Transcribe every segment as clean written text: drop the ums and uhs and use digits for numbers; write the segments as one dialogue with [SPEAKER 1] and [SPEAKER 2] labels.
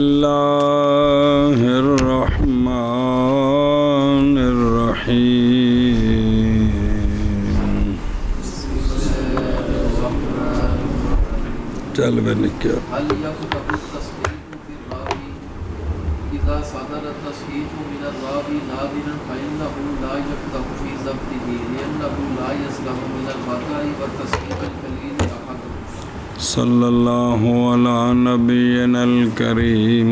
[SPEAKER 1] اللہ الرحمن الرحیم چل میں نے کیا
[SPEAKER 2] إذا صدر التصحيح من الراوي نادرا فإنه لا يقدح في ضبطه لأنه لا يسلم من الخطأ والتصحيح القليل أحد.
[SPEAKER 1] صلی اللہ علی نبینا الکریم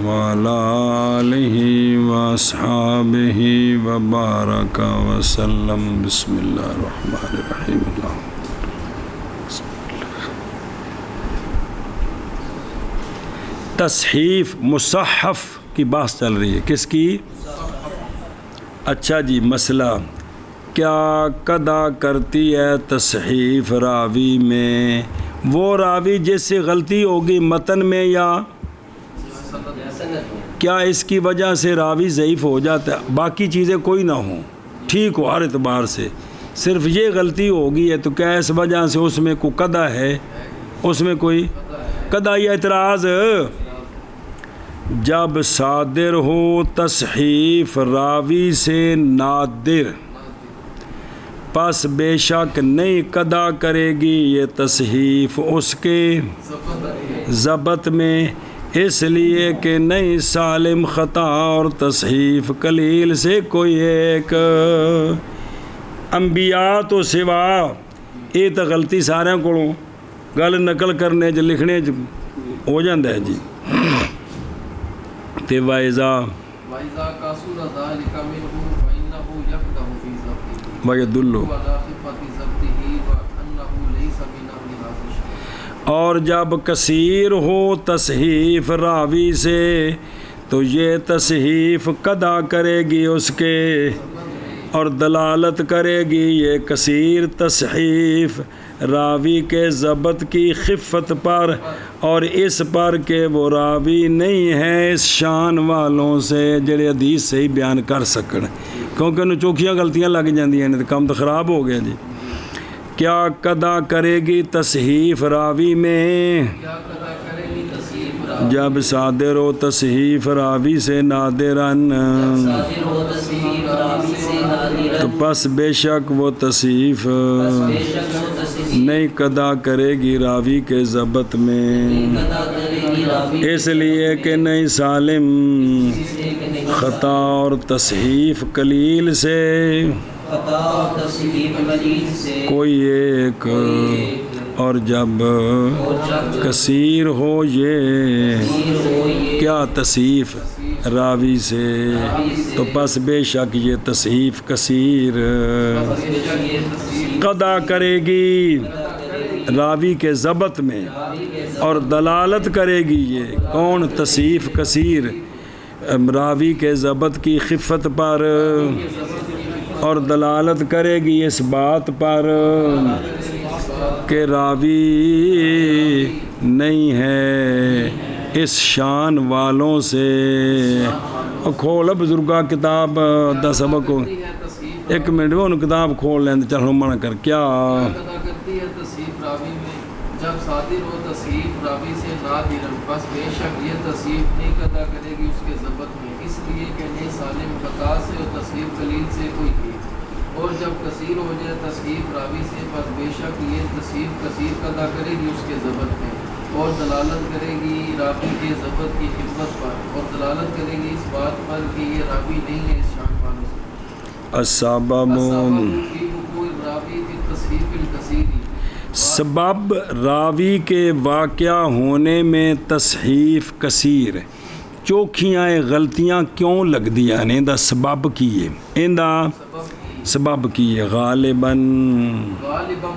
[SPEAKER 1] وعلی آلہ واصحابہ وبارک وسلم. بسم اللہ الرحمن الرحیم. تصحیف مصحف کی بحث چل رہی ہے. کس کی؟ اچھا جی. مسئلہ کیا قضا کرتی ہے تصحیف راوی میں؟ وہ راوی جس سے غلطی ہوگی متن میں یا کیا اس کی وجہ سے راوی ضعیف ہو جاتا ہے؟ باقی چیزیں کوئی نہ ہوں، ٹھیک ہو ہر اعتبار سے، صرف یہ غلطی ہوگی ہے تو کیا اس وجہ سے اس میں کوئی قضا ہے؟ اس میں کوئی قضا یا اعتراض؟ جب صادر ہو تصحیف راوی سے نادر، پس بے شک نہیں قضا کرے گی یہ تصحیف اس کے ضبط میں، اس لیے کہ نہیں سالم خطا اور تصحیف قلیل سے کوئی ایک. انبیاء تو سوا یہ تو غلطی سارے کو گل نقل کرنے لکھنے ہو جاتا ہے جی. تے وائزا اور جب کثیر ہو تصحیف راوی سے تو یہ تصحیف قضا کرے گی اس کے اور دلالت کرے گی یہ کثیر تصحیف راوی کے ضبط کی خفت پر اور اس پر کہ وہ راوی نہیں ہے اس شان والوں سے جڑے حدیث صحیح بیان کر سکن، کیونکہ انہوں چوکھیاں غلطیاں لگ جاندیاں ہیں تو کام تو خراب ہو گیا جی. کیا قضا کرے گی تصحیف راوی میں؟ جب صادر و تصحیف راوی سے نادرن تو پس بے شک وہ تصحیف نہیں قضا کرے گی راوی کے ضبط میں، اس لیے کہ نہیں سالم خطا اور تصحیف قلیل سے کوئی ایک. اور جب کثیر ہو یہ کیا تصحیف راوی سے تو پس بے شک یہ تصحیف کثیر قضا کرے گی راوی کے ضبط میں اور دلالت کرے گی یہ کون؟ تصحیف کثیر راوی کے ضبط کی خفت پر اور دلالت کرے گی اس بات پر کہ راوی نہیں ہے اس شان والوں سے. کھول بزرگا کتاب دا سبق کو ایک منٹ میں انہوں کتاب کھول لیں چلو منع کر. کیا
[SPEAKER 2] کرتی ہے تصحیف راوی میں؟ جب صادر ہو تصحیف راوی سے نادرن پس بے شک یہ تصحیف نہیں قضا کرے گی اس کے ضبط میں، اس لیے کہ نہیں سالم خطا سے اور تصحیف قلیل سے کوئی ایک. اور جب کثیر ہو جائے تصحیف راوی سے پس بے شک یہ تصحیف کثیر قضا کرے گی اس کے ضبط میں اور دلالت کرے گی راوی کے ضبط کی خدمت پر اور دلالت کرے گی اس بات پر کہ یہ راوی نہیں ہے اس شان والوں سے.
[SPEAKER 1] سبب راوی کے واقعہ ہونے میں تصحیف کثیر چوکھیاں غلطیاں کیوں لگ دیا نے؟ دا سبب کی ہے سبب کی ہے غالباً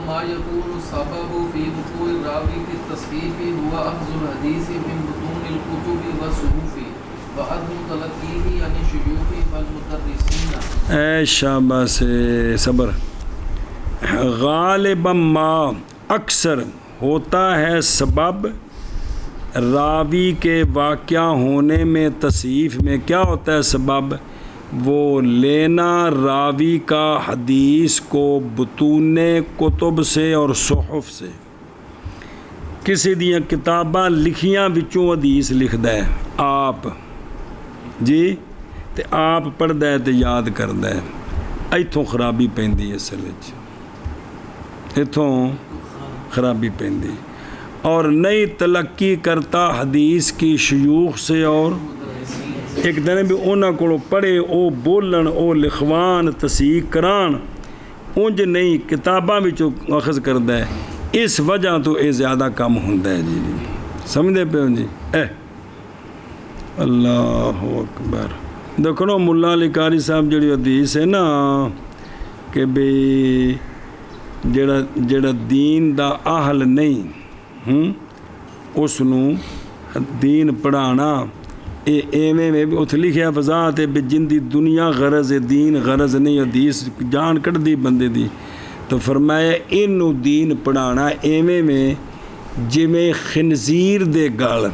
[SPEAKER 2] ما یکون السبب فی وقوع الراوی فی التصحیف هو اخذ الحدیث من بطون الکتب والصحف وعدم تلقیہ عن الشیوخ والمدرسین.
[SPEAKER 1] اے شاباش صبر. غالباً ما اکثر ہوتا ہے سبب راوی کے واقعہ ہونے میں تصحیف میں. کیا ہوتا ہے سبب؟ وہ لینا راوی کا حدیث کو بطون کتب سے اور صحف سے. ਕਿਸੇ ਦੀਆਂ ਕਿਤਾਬਾਂ ਲਿਖੀਆਂ ਵਿੱਚੋਂ ਹਦੀਸ ਲਿਖਦਾ ਹੈ ਆਪ ਜੀ, ਤੇ ਆਪ ਪੜ੍ਹਦਾ ਹੈ ਤੇ ਯਾਦ ਕਰਦਾ ਹੈ। ਇੱਥੋਂ ਖਰਾਬੀ ਪੈਂਦੀ ਹੈ ਅਸਲ ਵਿੱਚ, ਇੱਥੋਂ خرابی پیندی۔ اور نئی تلقی کرتا حدیث کی شیوخ سے، اور ایک دن بھی انہاں کو پڑھے او بولن او لکھوان تصحیح کران انج نہیں کتاباں وچوں اخذ کردا ہے، اس وجہ تو اے زیادہ کم ہوندا ہے جی سمجھدے پے ہو جی۔ اللہ اکبر۔ دیکھو نا ملا علی قاری صاحب جڑی حدیث ہے نا کہ بھئی جڑا دین دا اہل نہیں اس نو دین پڑھانا ایویں میں اتھ لکھیا وضاحت ہے بھی جن دی دنیا غرض ہے دین غرض نہیں، حدیث جان کٹ دی بندے دی، تو فرمایا اینو دین پڑھانا ایویں میں جویں خنزیر دے گل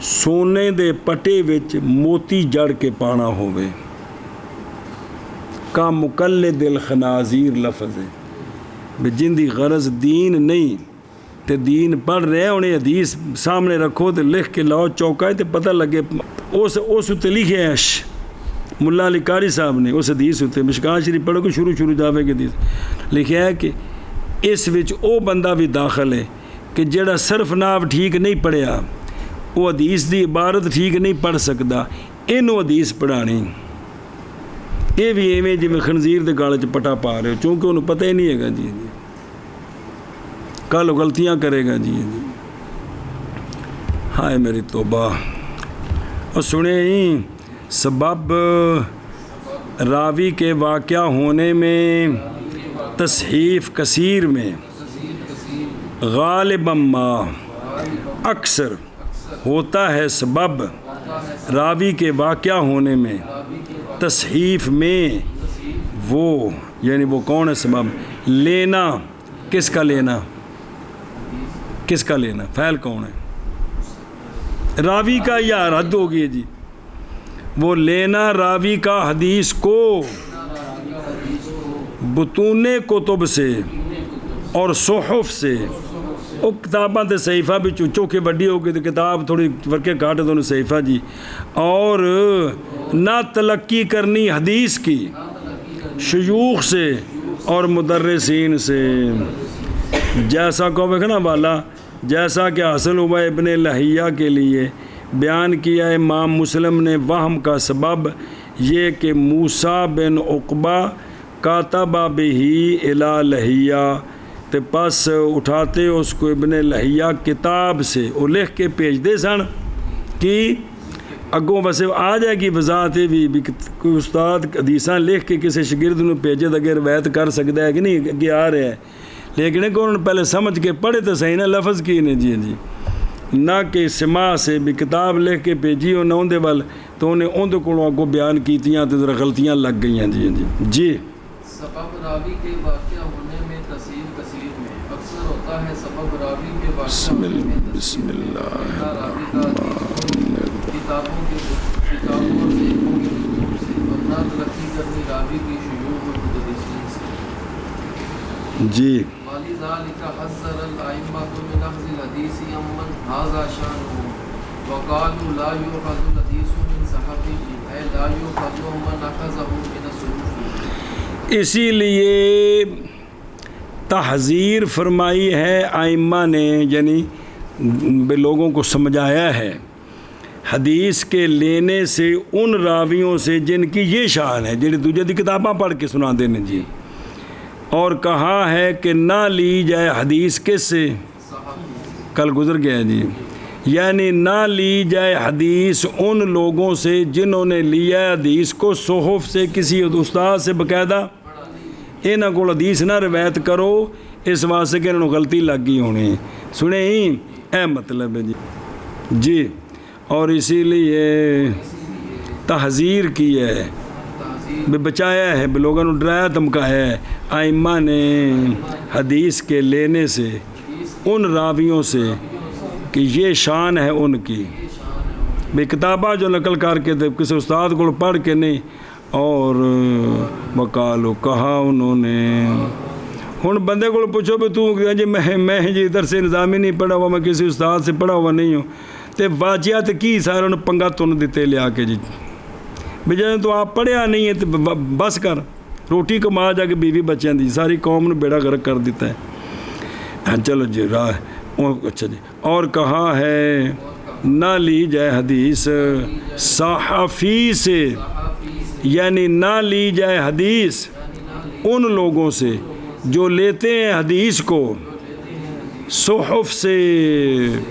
[SPEAKER 1] سونے دے پٹے وچ موتی جڑ کے پانا ہووے، کا مقلد الخنازیر لفظ ہے بھی جن دی غرض دین نہیں تے دین پڑھ رہے انہیں حدیث سامنے رکھو تے لکھ کے لاؤ چوکائے تے پتہ لگے اس تے لکھے ہے ملا علی قاری صاحب نے اس حدیث تے مشکاہ شریف پڑھو کہ شروع جاوے کے حدیث لکھیا ہے کہ اس وچ او بندہ بھی داخل ہے کہ جڑا صرف ناو ٹھیک نہیں پڑھیا وہ حدیث دی عبارت ٹھیک نہیں پڑھ سکدا، اینو حدیث پڑھانی یہ بھی ایویں جی میں خنزیر دے گال چ پٹا پا رہے ہو، چونکہ انہوں پتہ ہی نہیں ہے گا جی کل غلطیاں کرے گا جی ہائے میری توبہ۔ اور سنیں ہی سبب راوی کے واقعہ ہونے میں تصحیف کثیر میں غالباً ما اکثر ہوتا ہے سبب راوی کے واقعہ ہونے میں تصحیف میں وہ یعنی وہ کون ہے سبب لینا، کس کا لینا کس کا لینا فعل کون ہے راوی کا یا رد ہو گئی جی، وہ لینا راوی کا حدیث کو بطون کتب سے اور صحف سے، وہ کتاباں تے صحیفہ بھی چوکے وڈی ہو گئی تو کتاب تھوڑی ورکے کاٹ دونوں صحیفہ جی، اور نہ تلقی کرنی حدیث کی شیوخ سے اور مدرسین سے، جیسا کو نا والا جیسا کہ حاصل ہوا ابن لہیہ کے لیے بیان کیا امام مسلم نے وہم کا سبب یہ کہ موسیٰ بن عقبہ کاتبہ بہی الی لہیہ تے پس اٹھاتے اس کو ابن لہیہ کتاب سے وہ لکھ کے بھیج دے سن کہ اگوں ویسے آ جائے گی وضاحت بھی کوئی استاد حدیثاں لکھ کے کسی شاگرد نو بھیجے تو اگر روایت کر سکتا ہے کہ نہیں اگے آ رہا ہے، لیکن انہوں نے پہلے سمجھ کے پڑھے تو صحیح نہ لفظ کی نے جی نہ کہ سما سے بھی کتاب لکھ کے بھیجی ہو نہ اندے وال تو انہیں اندے کو اگوں بیان کیتیاں تو ذرا غلطیاں لگ گئی ہیں جی
[SPEAKER 2] سبب راوی کے واقعہ ہونے میں تصحیح کثیر میں اکثر ہوتا ہے سبب راوی کے واقعہ ہونے میں
[SPEAKER 1] بسم اللہ
[SPEAKER 2] راوی کا کتابوں سے حکم سے اور نہ تلقی کرنی راوی کی شیوخ اور مدرسین سے
[SPEAKER 1] جی
[SPEAKER 2] ولذلك حذر الائمة من اخذ الحديث عمن هذا شانه وقالوا لا يؤخذ الحديث من صحابه اي لا يؤخذ من اخذه من الصحف،
[SPEAKER 1] اسی لیے تحذیر فرمائی ہے ائمہ نے، یعنی لوگوں کو سمجھایا ہے حدیث کے لینے سے ان راویوں سے جن کی یہ شان ہے جنہیں دوجے دی کتاباں پڑھ کے سنا دینے جی، اور کہا ہے کہ نہ لی جائے حدیث کس سے کل گزر گیا جی، یعنی نہ لی جائے حدیث ان لوگوں سے جنہوں نے لیا حدیث کو صحف سے کسی استاد سے باقاعدہ، انہاں کو حدیث نہ روایت کرو اس واسطے کہ انہوں غلطی لگ گئی ہونی، سنیں ہی اے مطلب ہے جی اور اسی لیے تحذیر کی ہے بچایا ہے لوگوں نے ڈرایا دھمکایا ہے ائمہ نے حدیث کے لینے سے ان راویوں سے کہ یہ شان ہے ان کی بے کتابہ جو نقل کر کے کسی استاد کو پڑھ کے نہیں، اور وقالو کہا انہوں نے ہوں بندے کو پوچھو بھی تو جی میں جی ادھر سے نظامی نہیں پڑھا ہوا، میں کسی استاد سے پڑھا ہوا نہیں ہوں، تو واجیات کی سارا پنگا تن دیتے لیا کے جی بھی جب تو آپ پڑھیا نہیں ہے تو بس کر روٹی کما جا کے بیوی بچیاں دی ساری قوم نے بیڑا غرق کر دیتا ہے. ہاں چلو جی راہ اچھا جی. اور کہا ہے نہ لی جائے حدیث صحافی سے، یعنی نہ لی جائے حدیث ان لوگوں سے جو لیتے ہیں حدیث کو صحف سے،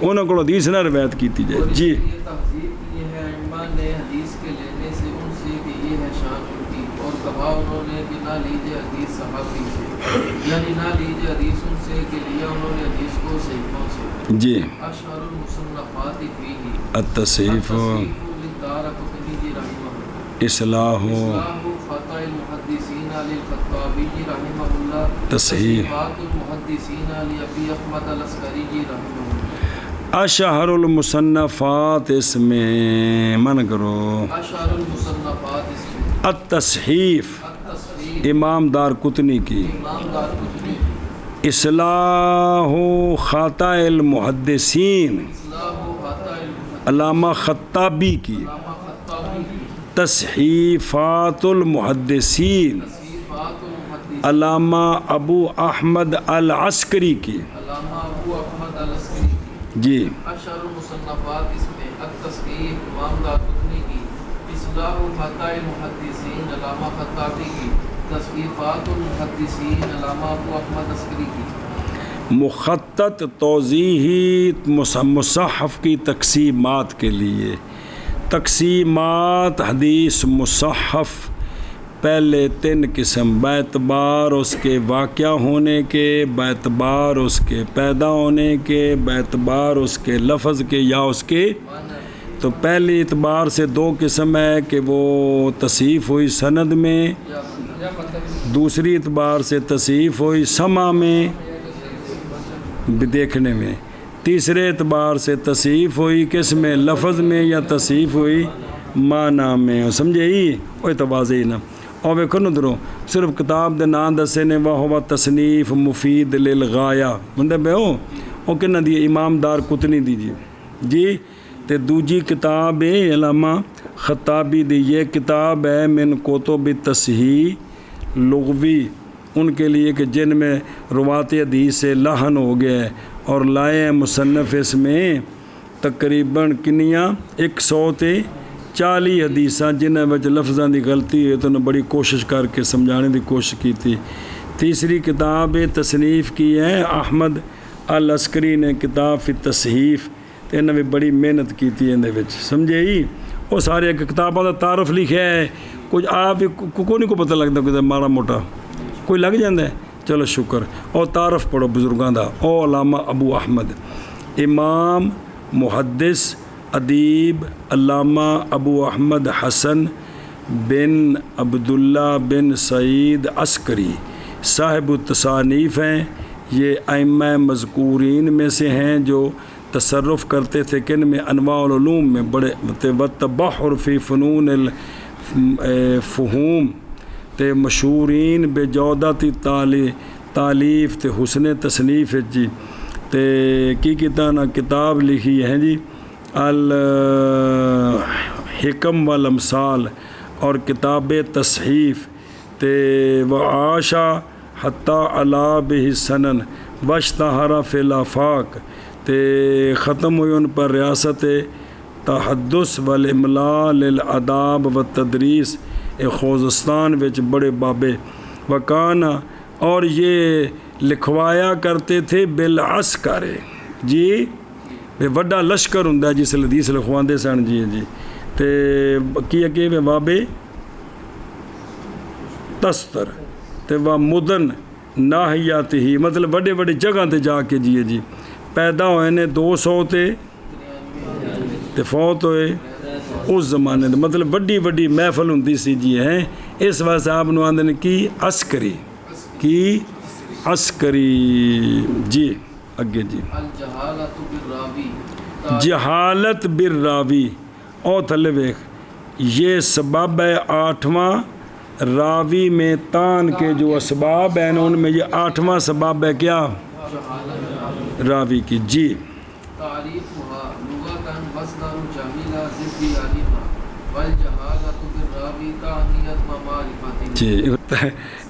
[SPEAKER 1] انہوں کو حدیث نہ روایت کیتی جائے. جی
[SPEAKER 2] یہ تہذیب کی ہے ائمہ نے حدیث کے لینے سے ان سے کہ یہ ہے شان ان کی. اور کہا انہوں نے کہ نہ لیجیے حدیث صحافی سے، یعنی نہ لیجیے حدیث ان سے کہ لیا انہوں نے حدیث کو صحیفوں سے.
[SPEAKER 1] جی
[SPEAKER 2] اشہر المصنفات فیہ
[SPEAKER 1] التصحیف
[SPEAKER 2] للدارقطنی رحمہ اللہ،
[SPEAKER 1] اصلاح
[SPEAKER 2] خطأ المحدثین للخطابی رحمہ اللہ،
[SPEAKER 1] تصحیح
[SPEAKER 2] تصحیحات المحدثین لابی احمد العسکری رحمہ اللہ.
[SPEAKER 1] اشہر المصنفات اس میں من کرو
[SPEAKER 2] اشہر المصنفات اس میں
[SPEAKER 1] التصحیف
[SPEAKER 2] التصحیح
[SPEAKER 1] امام دار قطنی کی،
[SPEAKER 2] امام دارقطنی،
[SPEAKER 1] اصلاح خطأ المحدثین
[SPEAKER 2] اصلاح خطأ المحدثین
[SPEAKER 1] علامہ خطابی کی،
[SPEAKER 2] علامہ خطابی کی،
[SPEAKER 1] تصحیفات المحدثین
[SPEAKER 2] تصحیحات المحدثین
[SPEAKER 1] علامہ ابو احمد العسکری کی.
[SPEAKER 2] علامہ ابو احمد العسکری کی.
[SPEAKER 1] جی
[SPEAKER 2] اشہر المصنفات اس میں التصحیح امام دارقطنی کی، اصلاح خطأ المحدثین علامہ خطابی کی، تصحیفات المحدثین علامہ ابو احمد عسکری کی.
[SPEAKER 1] مخطط توضیحی مصحف کی تقسیمات کے لیے تقسیمات حدیث مصحف پہلے 3 قسم، باعتبار اس کے واقعہ ہونے کے، باعتبار اس کے پیدا ہونے کے، باعتبار اس کے لفظ کے یا اس کے. تو پہلی اعتبار سے 2 قسم ہے کہ وہ تصحیف ہوئی سند میں، دوسری اعتبار سے تصحیف ہوئی سمع میں دیکھنے میں، تیسرے اعتبار سے تصحیف ہوئی کس میں لفظ میں یا تصحیف ہوئی معنی میں. سمجھے ہی وہ توازی نا. اور ویکھو نا درو صرف کتاب دے نام دسے نے وہ تصنیف مفید للغایا بندے بے او کنا دی امام دار قطنی دی جی. تے دوجی کتاب ہے علامہ خطابی دی، یہ کتاب ہے من کتب تصحیح لغوی ان کے لیے کہ جن میں روات حدیث سے لحن ہو گیا ہے، اور لائے ہیں مصنف اس میں تقریباً کنیاں 140 حدیثاں جنہیں وچ لفظاں دی غلطی ہے تو انہیں بڑی کوشش کر کے سمجھانے دی کوشش کی تھی. تیسری کتاب تصنیف کی ہے احمد العسکری نے کتاب فی تصحیف، تے انہیں بھی بڑی محنت کی تھی اندے وچ. سمجھے ہی وہ سارے کتابوں کا تعارف لکھا ہے، کچھ آپ کو نہیں کو پتہ لگتا کہ ماڑا موٹا کوئی لگ جاندہ ہے. چلو شکر. اور تعارف پڑھو بزرگاں دا. او علامہ ابو احمد امام محدث ادیب علامہ ابو احمد حسن بن عبداللہ بن سعید عسکری صاحب التصانیف ہیں. یہ ائمہ مذکورین میں سے ہیں جو تصرف کرتے تھے کن میں انواع العلوم میں بڑے تبحر فی فنون الفہوم تے مشہورین بے جودتی تالیف تے حسن تصنیف جی. تے کی کتاب کتاب لکھی ہے جی الحکم والامثال اور کتاب تصحیف تے وعاشا حتی علا بہ سنن واشتہر فی الآفاق تے ختم ہوئی ان پر ریاست تحدث والاملاء للاداب والتدریس خوزستان وچ بڑے بابے وکانا. اور یہ لکھوایا کرتے تھے بالعسکر جی بے وڈا لشکر ہوندا جس حدیث لکھواندے سن جی جی. تے کی اگے بابے تستر تے وہ مدن ناحیات ہی مطلب وڈے وڈے جگہ تے جا کے جی پیدا ہوئے نے 200 تے فوت ہوئے اس زمانے دے. مطلب وڈی وڈی محفل ہوندی سی جی ہیں. اس واسطے آپ نو آندے نے کی عسکری کی عسکری جی. اگے جی جہالت بالراوی او تھلے ویکھ یہ سبب ہے 8واں راوی میں تان کے جو اسباب ہیں ان میں یہ 8واں سبب ہے کیا؟ راوی کی. جی
[SPEAKER 2] تعریفها لغة مصدر جميلة ضد علما والجهالة بالراوي تعنيت ومعرفة.
[SPEAKER 1] جی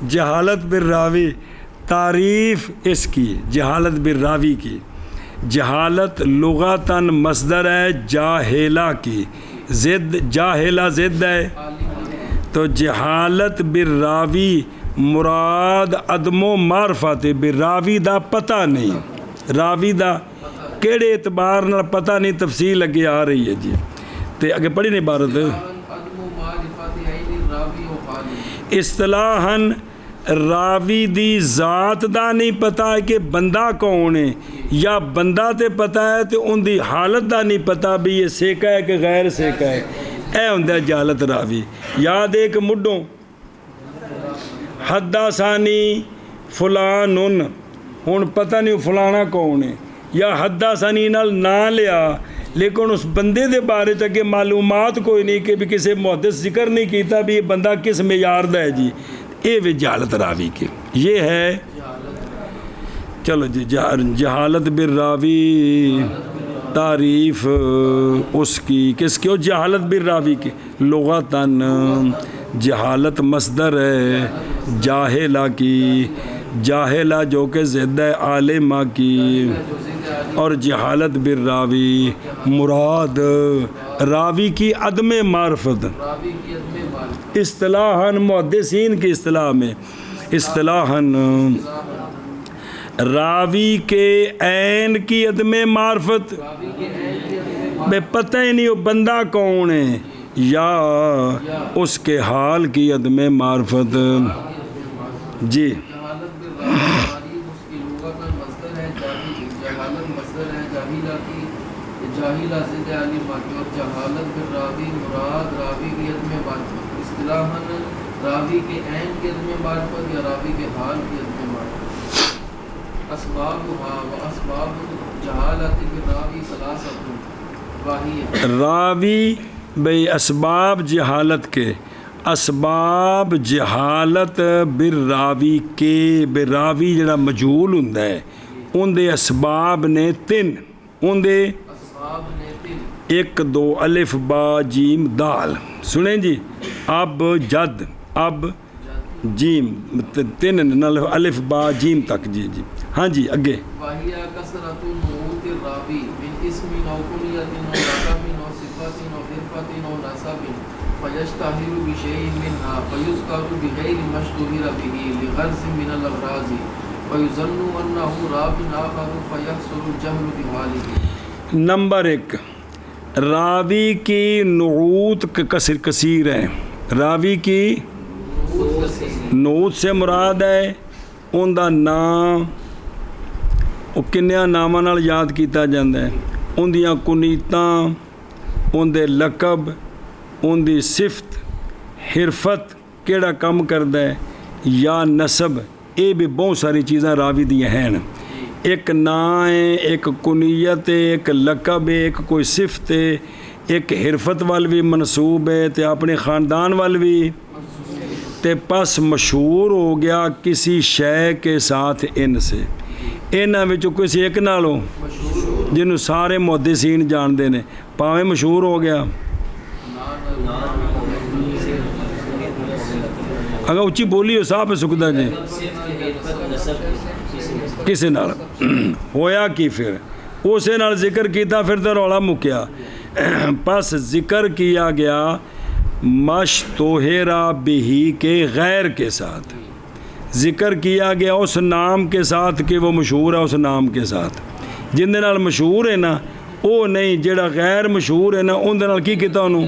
[SPEAKER 1] جہالت بالراوی تعریف اس کی جہالت بالراوی کی. جہالت لغتاً مصدر ہے جاہلہ کی، ضد جاہلہ ضد ہے، تو جہالت بالراوی مراد عدم و معرفت بالراوی دا پتہ نہیں، راوی دا کیڑے اعتبار نال پتہ نہیں، تفصیل اگے آ رہی ہے. جی تے اگے پڑھی نہیں عبارت. اصطلاحاً راوی دی ذات دا نہیں پتہ ہے کہ بندہ کون ہے، یا بندہ تے پتہ ہے تے ان دی حالت دا نہیں پتہ بھی یہ سیکا ہے کہ غیر سیکا ہے. اے ہوندا جہالت راوی. یاد ایک مڈوں حدثانی فلانن، ہن پتہ نہیں فلانا کون ہے، یا حدثانی نال نہ لیا لیکن اس بندے دے بارے چ معلومات کوئی نہیں کہ بھی کسی محدث ذکر نہیں کیتا بھی یہ بندہ کس معیار دا ہے. جی اے بھی جہالت راوی کی. یہ ہے چلو جی جہالت بالراوی تعریف اس کی کس کی؟ جہالت بالراوی کی. لغتاً جہالت مصدر ہے جاہلہ کی، جاہلہ جو کہ ضد ہے عالمہ کی، اور جہالت بالراوی مراد راوی کی عدم معرفت. اصطلاحاً محدثین کی اصطلاح میں اصطلاحاً راوی کے عین کی عدم معرفت، بے پتہ ہی نہیں وہ بندہ کون ہے، یا اس کے حال کی عدم معرفت. جی
[SPEAKER 2] جاہلہ ضد علم اور جہالت بالراوی مراد راوی کی عدم معرفت. اصطلاحاً راوی کے عین کی عدم معرفت یا راوی کے حال کی عدم معرفت. اسبابها و اسباب جہالت بالراوی ثلاثۃ واہی.
[SPEAKER 1] راوی بھئی اسباب جہالت کے، اسباب جہالت بالراوی کے، بالراوی جڑا مجہول ہوندا ہے ان دے اسباب نے 3. ان دے ایک دو الف با جیم دال. سنیں جی اب جد اب جیم 3 نل الف با جیم تک. جی جی ہاں جی اگے.
[SPEAKER 2] واہیا کثرۃ نعوت الراوی من اسم او کنیۃ او لقب او صفۃ او حرفۃ او نسب فیشتہر بشیء منها فیذکر بغیر مشتہر به لغرض من الاغراض فیظن انه راو آخر فیحصل الجهل بحاله.
[SPEAKER 1] نمبر 1 راوی کی نعوت کثیر ہے. راوی کی نعوت سے مراد ہے ان دا نام، وہ کنیاں ناماں نال یاد کیتا جاندہ ہے، ان دیاں کنیتاں، ان دے لقب، ان دی صفت، حرفت کیڑا کم کردہ ہے، یا نسب. یہ بھی بہت ساری چیزاں راوی دیاں ہیں. ایک نام ہے، ایک کنیت ہے، ایک لقب ہے، ایک کوئی صفت ہے، ایک حرفت وال بھی منسوب ہے تے اپنے خاندان وال بھی، تے پس مشہور ہو گیا کسی شے کے ساتھ ان سے. انہاں وچوں کسی ایک نالوں جنہوں سارے محدثین جاندے نے پاویں مشہور ہو گیا. اگر اچھی بولی ہو صاحب سکتا جی کسی نال ہویا کی پھر اسے نال ذکر کیتا پھر تو رولا مکیا. پس ذکر کیا گیا مشتہرا بہی کے غیر کے ساتھ، ذکر کیا گیا اس نام کے ساتھ کہ وہ مشہور ہے، اس نام کے ساتھ. جن دے نال مشہور ہے نا وہ نہیں، جڑا غیر مشہور ہے نا ان دے نال کی کیتا انہوں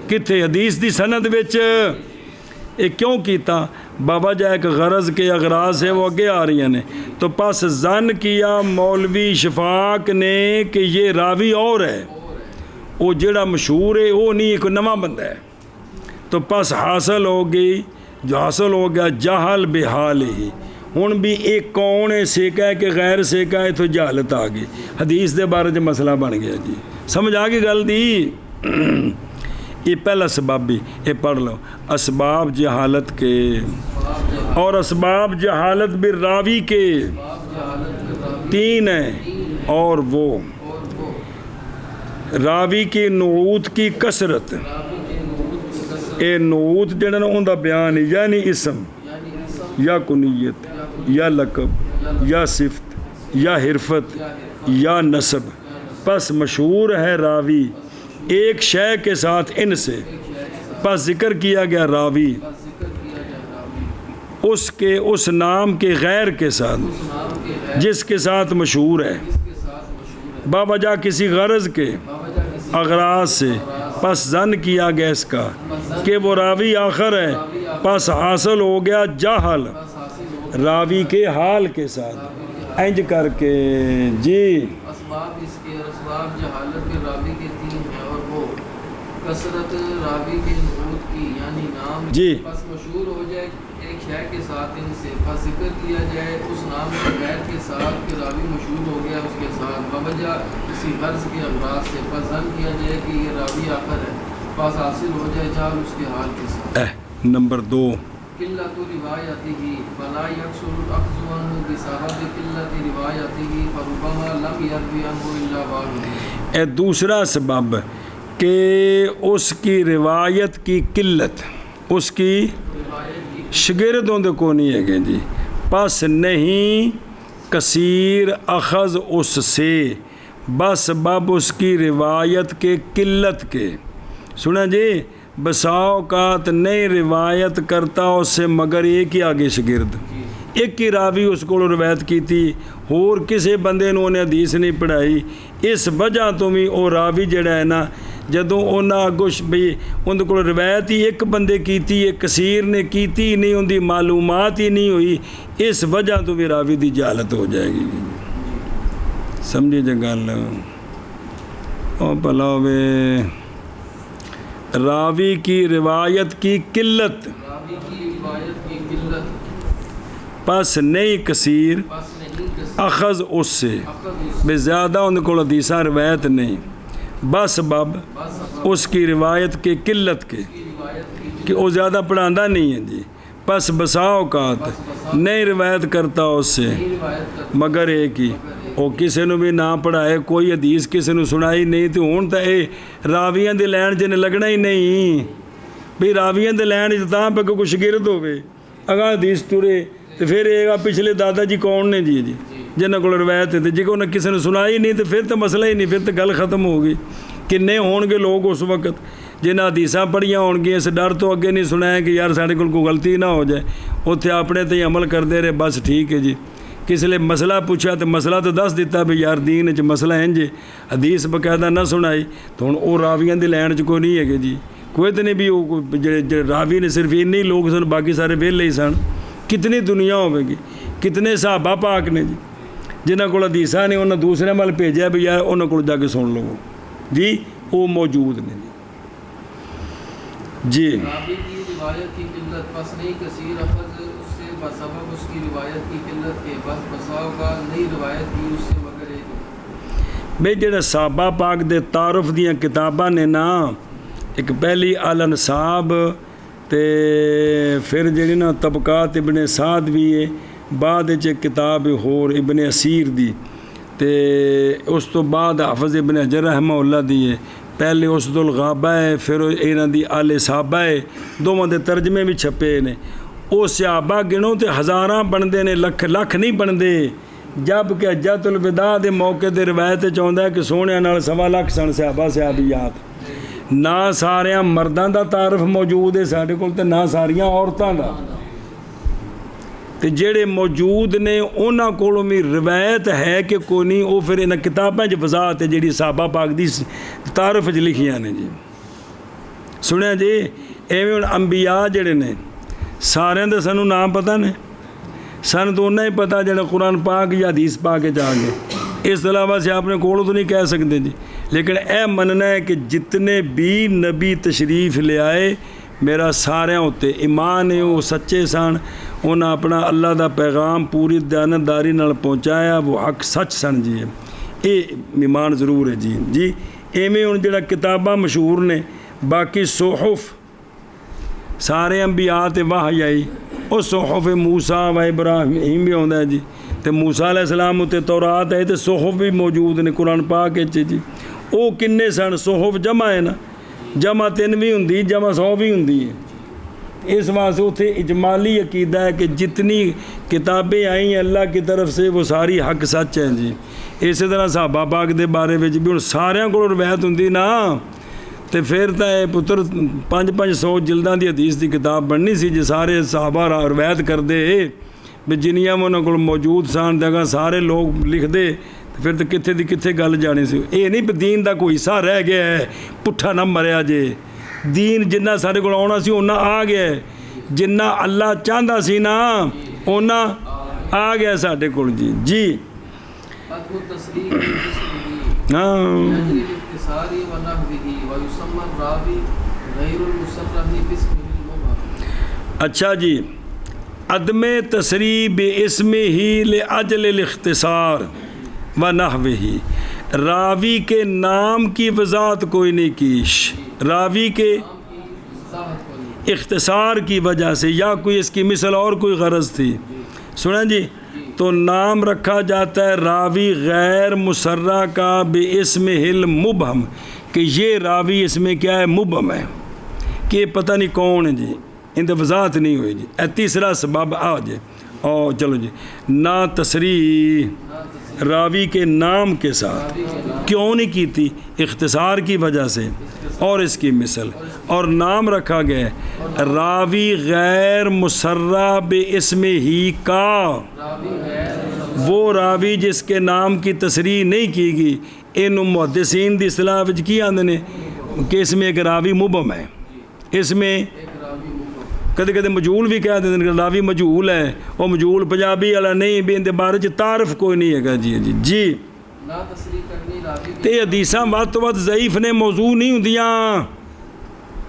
[SPEAKER 1] کتھے حدیث دی سند وچ. یہ کیوں کیتا؟ بابا جا ایک غرض کے اغراض ہے وہ اگے آ رہی ہیں. تو پس ظن کیا مولوی شفاق نے کہ یہ راوی اور ہے، وہ جڑا مشہور ہے وہ نہیں، ایک نواں بندہ ہے. تو پس حاصل ہو گئی، جو حاصل ہو گیا جہل بحال ہی. ہن بھی ایک کون ہے سیکا ہے کہ غیر سیکا ہے، تو جہالت آ گئی. حدیث دے بارے جو مسئلہ بن گیا. جی سمجھ آ گئی گل دی. یہ پہلا سبابی، یہ پڑھ لو، اسباب جہالت کے اور اسباب جہالت بالراوی کے تین ہیں، اور وہ راوی کی نعوت کی کثرت، اے نعوت جڑا نا ان دا بیان ہے، یعنی اسم یا کنیت یا لقب یا صفت یا حرفت یا نسب، پس مشہور ہے راوی ایک شے کے ساتھ ان سے، پس ذکر کیا گیا راوی اس کے اس نام کے غیر کے ساتھ جس کے ساتھ مشہور ہے، باوجہ کسی غرض کے اغراض سے، پس ظن کیا گیا اس کا کہ وہ راوی آخر ہے، پس حاصل ہو گیا جاہل راوی کے حال کے ساتھ، انج کر کے جی
[SPEAKER 2] اسباب اس کے اسباب جہالت کے راوی کے تین ہیں، اور وہ کثرت راوی کے نعوت کی یعنی نام
[SPEAKER 1] جی،
[SPEAKER 2] پس مشہور ہو جائے ایک شے کے ساتھ ان سے، پس ذکر کیا جائے اس نام کے غیر کے ساتھ کہ راوی مشہور ہو گیا اس کے ساتھ، بوجہ کسی غرض کے امراض سے، پس ظن کیا جائے کہ یہ راوی آخر ہے، پس حاصل ہو جائے جہل اس کے حال کے ساتھ۔
[SPEAKER 1] نمبر 2
[SPEAKER 2] قلت روایتہ فلا یکثر الاخذ عنہ بسبب قلت روایتہ فربما لم یروی عنہ الا واحد۔
[SPEAKER 1] اے دوسرا سبب کہ اس کی روایت کی قلت، اس کی شگرد ہوندے کو نہیں ہے گے جی، پس نہیں کثیر اخذ اس سے بس سبب اس کی روایت کے قلت کے، سنا جی، بسا اوقات نہیں روایت کرتا اس سے مگر ایک ہی آگے شگرد، ایک ہی راوی اس کو روایت کی تھی، اور کسی بندے نے انہیں حدیث نہیں پڑھائی، اس وجہ تو بھی وہ راوی جڑا ہے نا جدوں انہاں اگوں بھئی اندر کو روایت ہی ایک بندے کیتی ہے، کثیر نے کیتی نہیں، ان دی معلومات ہی نہیں ہوئی، اس وجہ تو بھی راوی دی جہالت ہو جائے گی، سمجھے جے گل او بھلا ہوئے راوی کی روایت کی قلت،
[SPEAKER 2] راوی کی روایت کی قلت،
[SPEAKER 1] پس نہیں کثیر
[SPEAKER 2] پس نہیں کثیر
[SPEAKER 1] اخذ اس سے،
[SPEAKER 2] اخذ اس
[SPEAKER 1] بے زیادہ ان کو حدیثاں روایت نہیں، بس سبب اس کی روایت کے قلت کے
[SPEAKER 2] کی روایت کی
[SPEAKER 1] کہ وہ زیادہ پڑھاندہ نہیں ہے جی، پس بسا اوقات نہیں روایت کرتا اس سے
[SPEAKER 2] روایت کر
[SPEAKER 1] مگر ایک ہی، وہ کسی نے بھی نہ پڑھائے، کوئی حدیث کسی نے سنائی نہیں، تو ہون تا اے راویاں دے لین جن لگنا ہی نہیں، بھئی راویاں دے لین جتاں پہ کوئی شگرد ہوئے اگاں حدیث تورے تو پھر ایک پچھلے دادا جی کون نے جی جنہاں کو روایت ہے جی کو نہ کسی نے سنائی نہیں، تو پھر تو مسئلہ ہی نہیں، پھر تو گل ختم ہوگی، کنے ہون گے لوگ اس وقت جنہاں حدیثاں پڑھیاں ہون گے، اس ڈر تو اگے نہیں سنایا کہ یار ساڑھے کوئی غلطی نہ ہو جائے، اتھے اپنے تے عمل کر دے رہے، بس ٹھیک ہے جی، کسی لئے مسئلہ پوچھا تو مسئلہ تو دس دیتا بھی یار دین چ مسئلہ ہیں جی، حدیث باقاعدہ نہ سنائی تو ہن او راویاں دی لین چ کوئی نہیں ہے جی، کوئی تو نہیں بھی وہ جڑے راوی نے صرف ان ہی لوگ سن، باقی سارے ویلے ہی سن، کتنی دنیا ہوے گی، کتنے صحابہ پاک نے جی جنہاں کو حدیثاں نے انہاں دوسرے مل بھیجا بھی یار انہاں کو جا کے سن لو جی، وہ موجود نے جی۔
[SPEAKER 2] راوی کی روایت کی قلت، پس نہیں کثیر اخذ اس سے بسبب اس کی روایت کی قلت کے، بس بسا کا نہیں روایت کی اس سے مگر ایک۔
[SPEAKER 1] بھئی جڑا صحابہ پاک دے تعارف دیاں کتاباں نے نا، ایک پہلی الانساب تے پھر جڑی نا طبقات ابن سعد بھی ہے، بعد ایک کتاب ہور ابن اسیر دی، تے اس تو بعد حافظ ابن حجر رحمہ اللہ دی ہے، پہلے اسد الغابہ ہے، پھر انہاں دی آل صحابہ ہے، دوواں دے ترجمے بھی چھپے نے، او صحابہ گنو تے ہزاراں بندے نے، لکھ لکھ نہیں بندے، جب کہ حجۃ الوداع دے موقع تے روایت چاہندا ہے کہ سونے نال 1.25 لاکھ سن صحابہ صحابیات، نہ ساریاں مرداں دا تعارف موجود ہے ساڈے کول تے نہ ساریاں عورتاں دا، تے جڑے موجود نے انہاں کولوں بھی روایت ہے کہ کوئی نہیں، وہ پھر انہاں کتاباں چ وضاحت ہے جڑی صحابہ پاک دی تعارف چ لکھیاں نے جی، سنیا جی، ایویں ہن انبیاء جڑے نے سارے دے سانوں نام پتہ نے، سانوں تو انہاں ہی پتہ جڑا قرآن پاک یا حدیث پاک چ آ گئے، اس علاوہ سے آپ نے کولوں تو نہیں کہہ سکتے جی، لیکن اے مننا ہے کہ جتنے بھی نبی تشریف لے آئے میرا سارے ہوتے ایمان ہے، وہ سچے سن، انہاں اپنا اللہ دا پیغام پوری دیانتداری نال پہنچایا، وہ حق سچ سن جی، اے ایمان ضرور ہے جی۔ ایویں ہن جڑا کتاباں مشہور نے باقی صحف سارے انبیاء تے وحی آئی وہ صحف موسیٰ و ابراہیم بھی ہوندا ہے جی تے موسیٰ علیہ السلام تے تورات ہے تے صحف بھی موجود نے قرآن پاک جی وہ کنے سن صحف جمع ہے نا جمع 3 بھی ہوندی جمع 100 بھی ہوندی ہے اس واسطے اتنے اجمالی عقیدہ ہے کہ جتنی کتابیں آئی ہیں اللہ کی طرف سے وہ ساری حق سچ ہیں جی اسی طرح صحابہ پاک دے بارے میں بھی ہوں سارے کو روایت ہوندی نا تے پھر تو یہ پتر 500 جلداں دی حدیث دی کتاب بننی سی جی سارے صحابہ روایت کر دے بھی جنیاں انہوں کو موجود سن جگہ سارے لوگ لکھ دے پھر تو کتنے دی کتنے گل جانی سی یہ نہیں بھی دین دا کوئی حصہ رہ گیا ہے پٹھا نہ مریا جے دین جنہ سارے کو آنا سی اُنہ آ گیا ہے جنہ اللہ چاہتا سی نا اُنہ آ گیا سارے کو جی جی اچھا جی عدم تصریح باسم ہی لأجل الاختصار و نحوہ ہی راوی کے نام کی وضاحت کوئی نہیں کیش راوی کے اختصار کی وجہ سے یا کوئی اس کی مثل اور کوئی غرض تھی سنیں جی تو نام رکھا جاتا ہے راوی غیر مسرہ کا باسم المبہم کہ یہ راوی اس میں کیا ہے مبہم ہے کہ یہ پتہ نہیں کون ہے جی ان کی وضاحت نہیں ہوئی جی تیسرا سبب آ جائے اور چلو جی نا تصریح راوی کے نام کے ساتھ کیوں نہیں کی تھی اختصار کی وجہ سے اور اس کی مثل اور نام رکھا گیا راوی غیر مسرہ باسم ہی کا وہ راوی جس کے نام کی تصریح نہیں کی گئی ان محدثین دی اصطلاح وچ کی آندے نے کہ اس میں ایک راوی مبہم ہے اس میں کدے کدے مجہول بھی کہہ دیتے ہیں راوی مجہول ہے وہ مجہول پنجابی والا نہیں بھی ان دے بارے تعارف کوئی نہیں ہے گا جی جی جی تے حدیثاں ود تو ود ضعیف نے موضوع نہیں ہوندیاں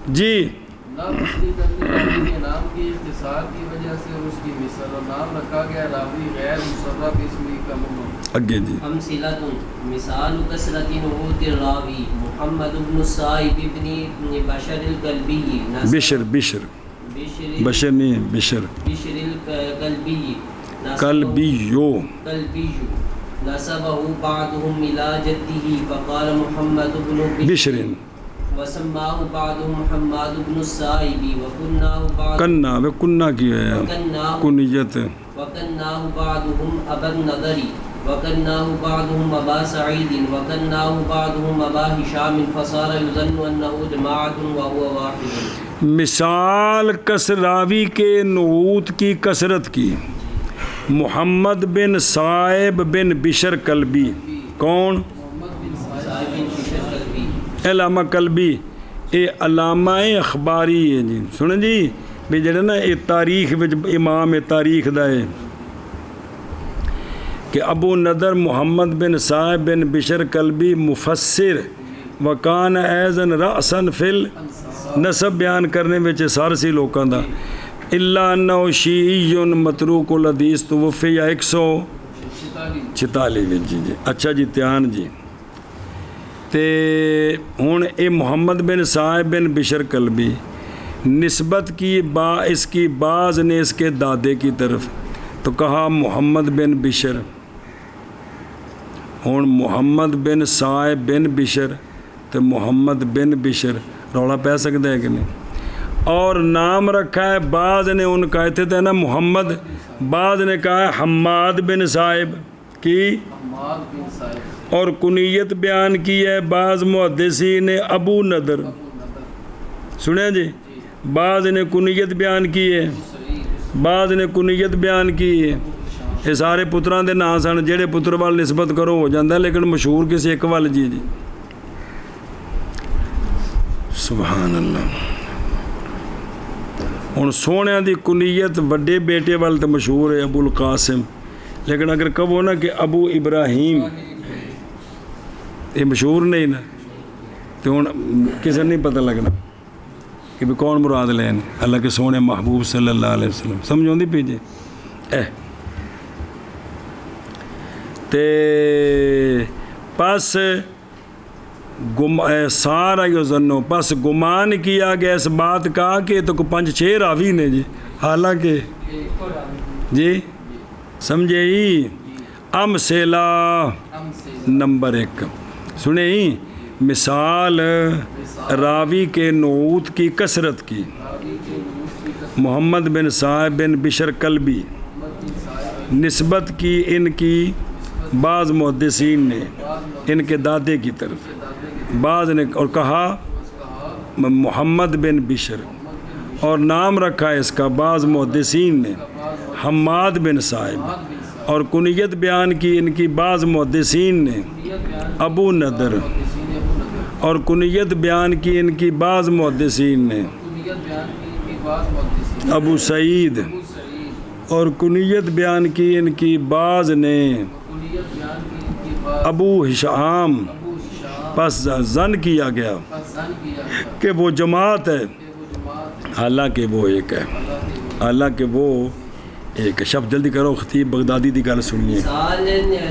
[SPEAKER 1] جی اگے جی
[SPEAKER 3] مثال کثرت نعوت الراوی محمد بن الصائب ابن بشر القلبی
[SPEAKER 1] بشر نہیں بشر
[SPEAKER 3] القلبی
[SPEAKER 1] قلبیو
[SPEAKER 3] نسبه بعضهم الى جده فقال محمد بن
[SPEAKER 1] بشر
[SPEAKER 3] وسماه بعضهم محمد بن الصائب وكناه
[SPEAKER 1] کنہ کی ہے کنیت
[SPEAKER 3] وكناه بعضهم ابا النضر وكناه بعضهم ابا سعيد وكناه بعضهم ابا هشام فصار يظن انه جماعه وهو واحد
[SPEAKER 1] مثال کثر راوی کے نعوت کی کثرت کی محمد بن صائب بن بشر کلبی کون علامہ کلبی یہ علامہ اخباری ہے جی سنیں جی بھی جڑا نا یہ تاریخ امام تاریخ دا ہے کہ ابو نضر محمد بن صائب بن بشر کلبی مفسر وکان ایزن رأسن فل نسب بیان کرنے میں سارسی لوکاں دا اللہ انہو شیعی متروک الحدیث توفی یا 146 جی جی اچھا جی تیان جی تے ہون اے محمد بن صائب بن بشر کلبی نسبت کی اس کی بعض نے اس کے دادے کی طرف تو کہا محمد بن بشر ہون محمد بن صائب بن بشر تو محمد بن بشر روڑا پہ سکتا ہے کہ نہیں اور نام رکھا ہے بعض نے ان کہتے تھے نا محمد بعض نے کہا ہے حماد بن صائب کی اور کنیت بیان کی ہے بعض محدثین نے ابو نضر سنیں جی بعض نے کنیت بیان کی ہے بعض نے کنیت بیان کی ہے یہ سارے پتران دے نام سن جڑے پتر وال نسبت کرو ہو جاندہ ہے لیکن مشہور کسی ایک وال جی جی سبحان اللہ ہوں سونے دی کنیت وڈے بیٹے وال تو مشہور ہے ابو القاسم لیکن اگر کہو نا کہ ابو ابراہیم یہ مشہور نہیں نا تو ہوں کسی نہیں پتہ لگنا کہ بھی کون مراد لین اللہ کے سونے محبوب صلی اللہ علیہ وسلم سمجھوں دی پیجے تے پس سارا یظنو پس گمان کیا گیا اس بات کا کہ تو کو 5-6 راوی نے جی، حالانکہ جی سمجھے ہی امثلہ نمبر 1 سنیں ہی مثال راوی کے نعوت کی کثرت کی محمد بن صاحب بن بشر کلبی نسبت کی ان کی بعض محدثین نے ان کے دادے کی طرف، بعض نے اور کہا محمد بن بشر، اور نام رکھا اس کا بعض محدثین نے حماد بن صاحب، اور کنیت بیان کی ان کی بعض محدثین نے ابو نضر، اور کنیت بیان کی ان کی بعض محدثین نے ابو سعید، اور کنیت بیان کی ان کی بعض نے ابو ہشام، پس زن کیا گیا کہ وہ جماعت ہے، حالانکہ وہ ایک ہے، حالانکہ وہ ایک شب جلدی کرو خطیب بغدادی دی گل سنیے۔
[SPEAKER 3] مثال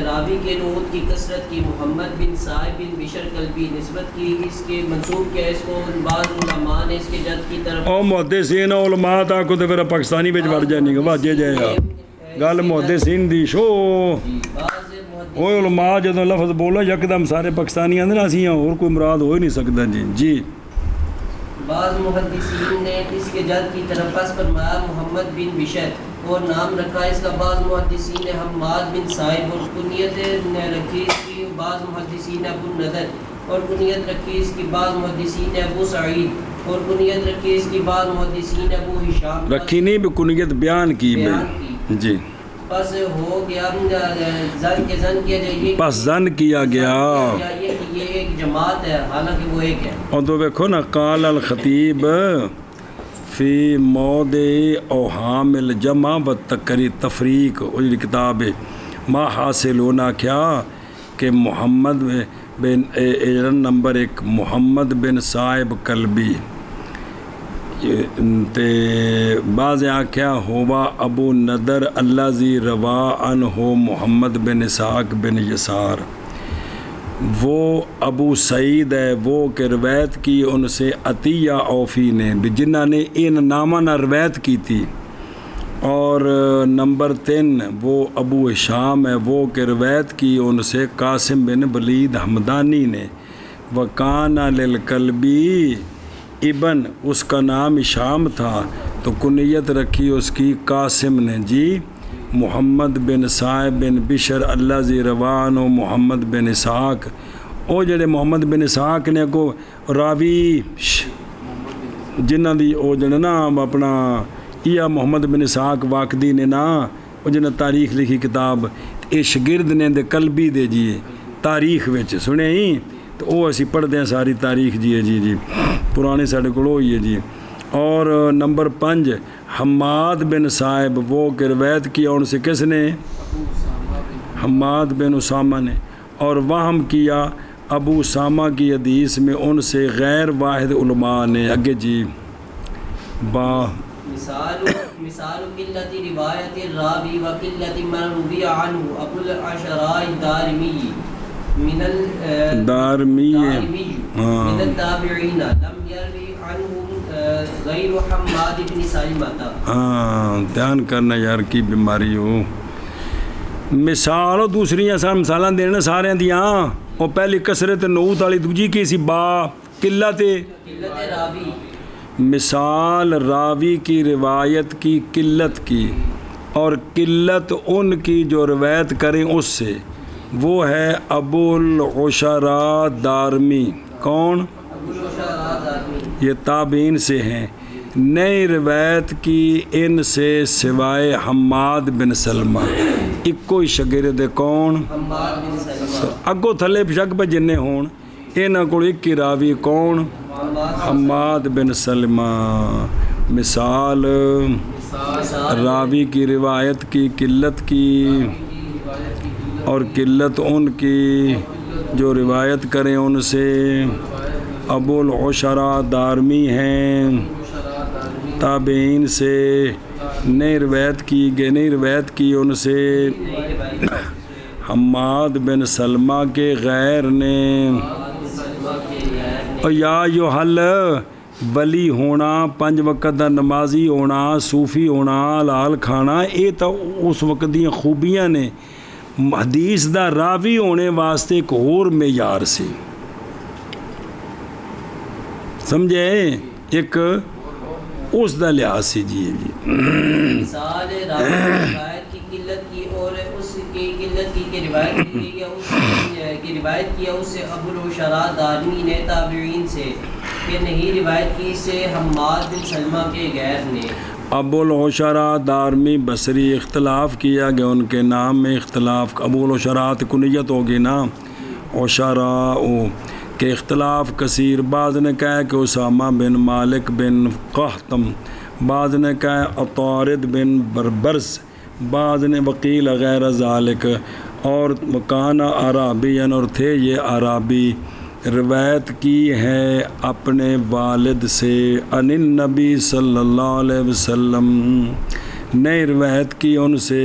[SPEAKER 3] راوی کے نعوت کی کثرت کی محمد بن صاحب بن بشر کلبی نسبت کی اس کے منسوب کیا اس کو بعض علماء نے اس کے جد کی طرف
[SPEAKER 1] او محدثین علماء تا کو تے پھر پاکستانی وچ وڑ جانے گا واجے جائے گا گل محدثین دی شو او علماء جدوں لفظ بولو یکدم سارے پاکستانی اندر اسی اور کوئی مراد ہو ہی نہیں سکدا جی جی۔
[SPEAKER 3] بعض محدثین نے اس کے جد کی طرف پس فرمایا محمد بن بشر، اور نام رکھا اس کا بعض محدثین نے حماد بن صاحب، اور کنیت نے رکھی اس کی بعض محدثین نے ابو نضر، اور کنیت رکھی اس کی بعض محدثین نے ابو سعید، اور کنیت رکھی اس کی بعض محدثین نے ابو ہشام،
[SPEAKER 1] رکھی نہیں بھی کنیت بیان کی میں جی،
[SPEAKER 3] پس ہو گیا زن کے زن کیا جائے،
[SPEAKER 1] پس زن کیا گیا
[SPEAKER 3] یہ ایک جماعت ہے حالانکہ وہ ایک ہے۔
[SPEAKER 1] اور تو دیکھو نا قال الخطیب فی موضع اوہام الجمع و تکری تفریق، وہ جو کتاب ہے ما حاصل ہونا کیا کہ محمد بن نمبر 1 محمد بن صاحب کلبی تے بعض آکھیا ہوا ابو نضر الذی روا عنہ محمد بن اسحاق بن یسار، وہ ابو سعید ہے وہ کہ روایت کی ان سے عطیہ اوفی نے جنہوں نے ان نامہ نہ روایت کی تھی، اور نمبر 3 وہ ابو ہشام ہے وہ کہ روایت کی ان سے قاسم بن ولید حمدانی نے، وکان للکلبی ابن، اس کا نام ہشام تھا تو کنیت رکھی اس کی قاسم نے جی، محمد بن صاحب بن بشر الذی روان و محمد بن اسحاق، او جڑے محمد بن اسحاق نے کو راوی جنہ دی او جڑے نا اپنا یا محمد بن اسحاق واقدی نے نا او جنہ تاریخ لکھی کتاب اے شگرد نے دے کلبی دے جی تاریخ وچ سنے ہی تو او اسی پڑھ دیں ساری تاریخ جی جی جی پرانے ساڑھے کو ہوئی ہے جی۔ اور نمبر 5 حماد بن صاحب وہ کہ روایت کیا ان سے کس نے حماد بن اسامہ نے، اور وہم کیا ابو اسامہ کی حدیث میں ان سے غیر واحد علماء نے اگے جی
[SPEAKER 3] مثال قلت روایت الراوی و قلت من روی عنہ ابو العشراء الدارمی من التابعین لم یروی عنہ غیر حماد بن سلمہ۔
[SPEAKER 1] ہاں دھیان کرنا یار کی بیماری ہو، مثال دوسری سارے مثالاں دینا سارے دیاں، وہ پہلی کثرت نعوت والی دوجی کی سی با قلت
[SPEAKER 3] راوی،
[SPEAKER 1] مثال راوی کی روایت کی قلت کی، اور قلت ان کی جو روایت کریں اس سے، وہ ہے ابو العشراء دارمی، کون؟ یہ تابعین سے ہیں، نئی روایت کی ان سے سوائے حماد بن سلمہ، ایک کوئی شگرد کون؟ اگو تھلے شک پہ جننے ہون اینا کو ایک کی راوی کون؟ حماد بن سلمہ۔ مثال راوی کی روایت کی قلت کی، اور قلت ان کی جو روایت کریں ان سے، ابو العشراء دارمی ہیں تابعین سے، نئی روایت کی ان سے حماد بن سلمہ کے غیر نے،
[SPEAKER 3] نہیں۔
[SPEAKER 1] اور یا جو حل ولی ہونا، 5 وقت دا نمازی ہونا، صوفی ہونا، حلال کھانا، یہ تو اس وقت دیا خوبیاں نے۔ حدیث دا راوی ہونے واسطے ایک اور معیار سی، سمجھے، ایک اس دا لحاظ سی۔ جی
[SPEAKER 3] مثال راوی روایت کی قلت کی اور اس کی قلت کی کہ روایت کی یا اس کی روایت کیا اس سے ابو الشراء دارمی نے تابعین سے، کہ نہیں روایت کی سے حماد بن سلمہ کے غیر نے۔
[SPEAKER 1] ابو الشراء دارمی بصری اختلاف کیا گیا، ان کے نام میں اختلاف، ابو الشراء کنیت ہوگی نا، عشراء کے اختلاف کثیر، بعض نے کہا کہ اسامہ بن مالک بن قحطم، بعض نے کہا عطارد بن بربرس، بعض نے وکیل غیر ذالک، اور مکان عرابی اور تھے یہ عرابی، روایت کی ہے اپنے والد سے عن النبی صلی اللہ علیہ وسلم، نئی روایت کی ان سے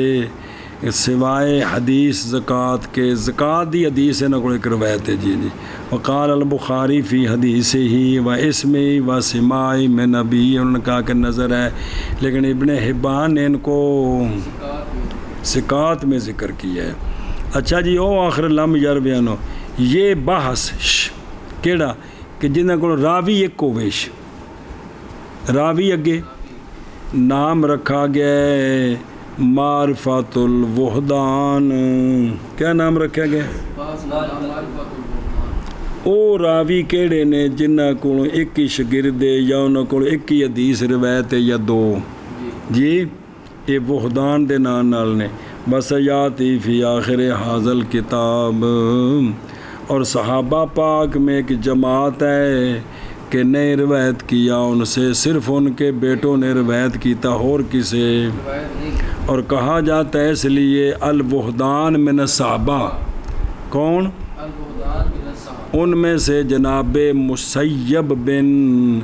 [SPEAKER 1] سوائے حدیث زکوٰۃ کے، زکوٰۃ دی حدیث ہے نہ کوئی ایک روایت ہے۔ جی وقال البخاری فی حدیث ہی و اسمی و سماعی میں نبی، انہوں نے کہا کہ نظر ہے، لیکن ابن حبان نے ان کو زکوٰۃ میں ذکر کیا ہے۔ اچھا جی، او آخر لم یروینو، یہ بحث کیڑا کہ جنہ کو راوی ایک ہوویش، راوی اگے نام رکھا گیا ہے معرفت الوحدان، کیا نام رکھا گیا؟ او راوی کیڑے نے جنہ کو ایک ہی شگرد ہے یا انہوں کو ایک ہی حدیث روایت ہے یا دو، جی یہ وحدان دے نام نال نے۔ بس یاتی فی آخر حاضل کتاب، اور صحابہ پاک میں ایک جماعت ہے کہ نئے روایت کیا ان سے، صرف ان کے بیٹوں نے روایت کیتا اور کسے، اور کہا جاتا ہے اس لیے الوحدان من الصحابہ، کون؟ ان میں سے جناب مسیب بن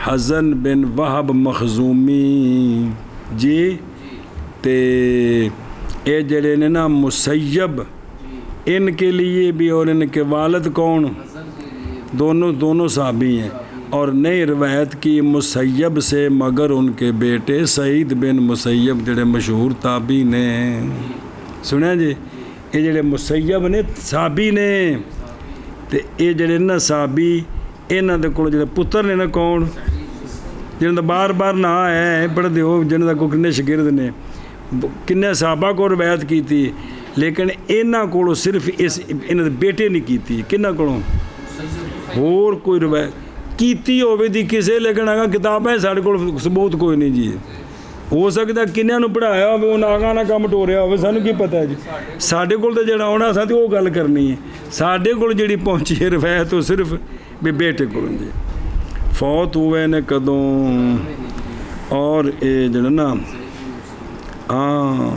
[SPEAKER 1] حزن بن وہب مخزومی، جی تے اے جڑے نے نا مسیب، ان کے لیے بھی اور ان کے والد کون، دونوں صحابی ہیں، اور نئی روایت کی مسیب سے مگر ان کے بیٹے سعید بن مسیب جڑے مشہور تابعی نے، سنیں جی یہ جڑے مسیب نے صحابی نے، تے یہ جڑے نا صحابی انہاں دے کول جڑے پتر نے نا کون، جنہاں دا بار بار نہ ہے پڑھ دیو، جنہاں دا کو کنے شاگرد نے، کنے صحابہ کو روایت کی تھی، لیکن انہاں کولوں صرف اس انہاں دے بیٹے نہیں کیتی، کنہاں کولوں اور کوئی روایت کیتی ہوے دی کسے، لیکن اگاں کتابیں ساڈے کول ثبوت کوئی نہیں جی، ہو سکتا کنیاں نو پڑھایا ہوے انہاں آگاں نہ کام ٹوریا ہوے، سانوں کی پتہ ہے جی، ساڈے کول تے جڑا ہونا ساتھ وہ گل کرنی ہے، ساڈے کول جڑی پہنچی ہے روایت وہ صرف بھی بیٹے کولوں جی۔ فوت ہوئے نے کدوں، اور اے جڑا نا ہاں،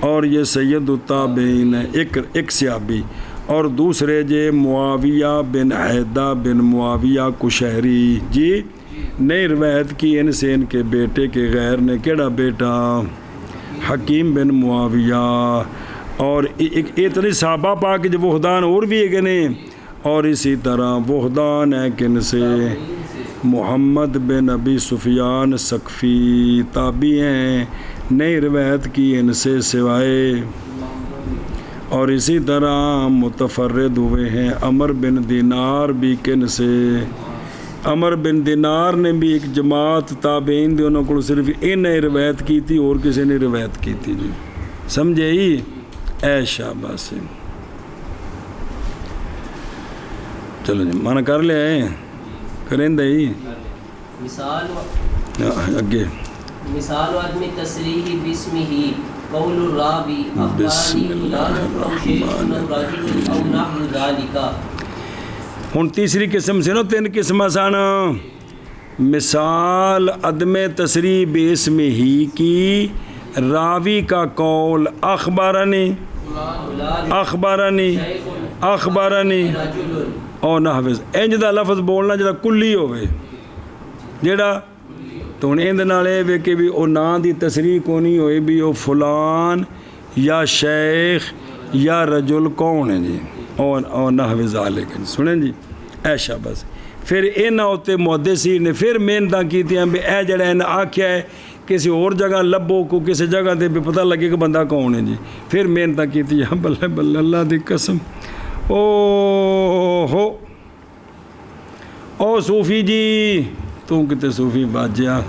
[SPEAKER 1] اور یہ سید التابعین ہے، ایک صحابی، اور دوسرے جے معاویہ بن حیدہ بن معاویہ کشہری، جی نئی روایت کی ان سے ان کے بیٹے کے غیر نے، کیڑا بیٹا؟ حکیم بن معاویہ، اور اتنی صحابہ پاک جو وحدان اور بھی ایک نے، اور اسی طرح وحدان ہے کن سے؟ محمد بن ابی سفیان ثقفی تابعی ہیں، نئی روایت کی ان سے سوائے، اور اسی طرح متفرد ہوئے ہیں عمر بن دینار بھی کن سے؟ عمر بن دینار نے بھی ایک جماعت تابعین دونوں کو صرف انہیں روایت کی تھی اور کسی نے روایت کی تھی جی، سمجھے ہی؟ اے شاباش، چلو جی مانا کر لے کریں دے ہی اگے
[SPEAKER 3] مثال عدم تصریح باسمہ قول الراوی اخبارنی فلان او شیخ او رجل او نحو ذالک۔
[SPEAKER 1] ہن تیسری قسم سے نا، 3 قسم سن۔ مثال عدم تصریح باسمہ کی، راوی کا قول اخبارنی اخبارنی اخبارنی او نحو، انج دا لفظ بولنا جڑا کلی ہوئے، جڑا تو ہن اندے نال اے وے کہ بھی او نام دی تصریح کونی ہوئی بھی او فلان یا شیخ یا رجل کون ہے جی، او نحو ذالک، سنیں جی اے شاباش۔ پھر انہاں اتنے محدثین نے پھر محنتاں کیتیاں بھی اے جڑا انہیں آکھیا ہے کسی اور جگہ لبو کو کسی جگہ تے بھی پتہ لگے کہ بندہ کون ہے جی. پھر محنتاں کیتیاں بلے بلے اللہ دی قسم. او صوفی جی تو کتے صوفی باجیا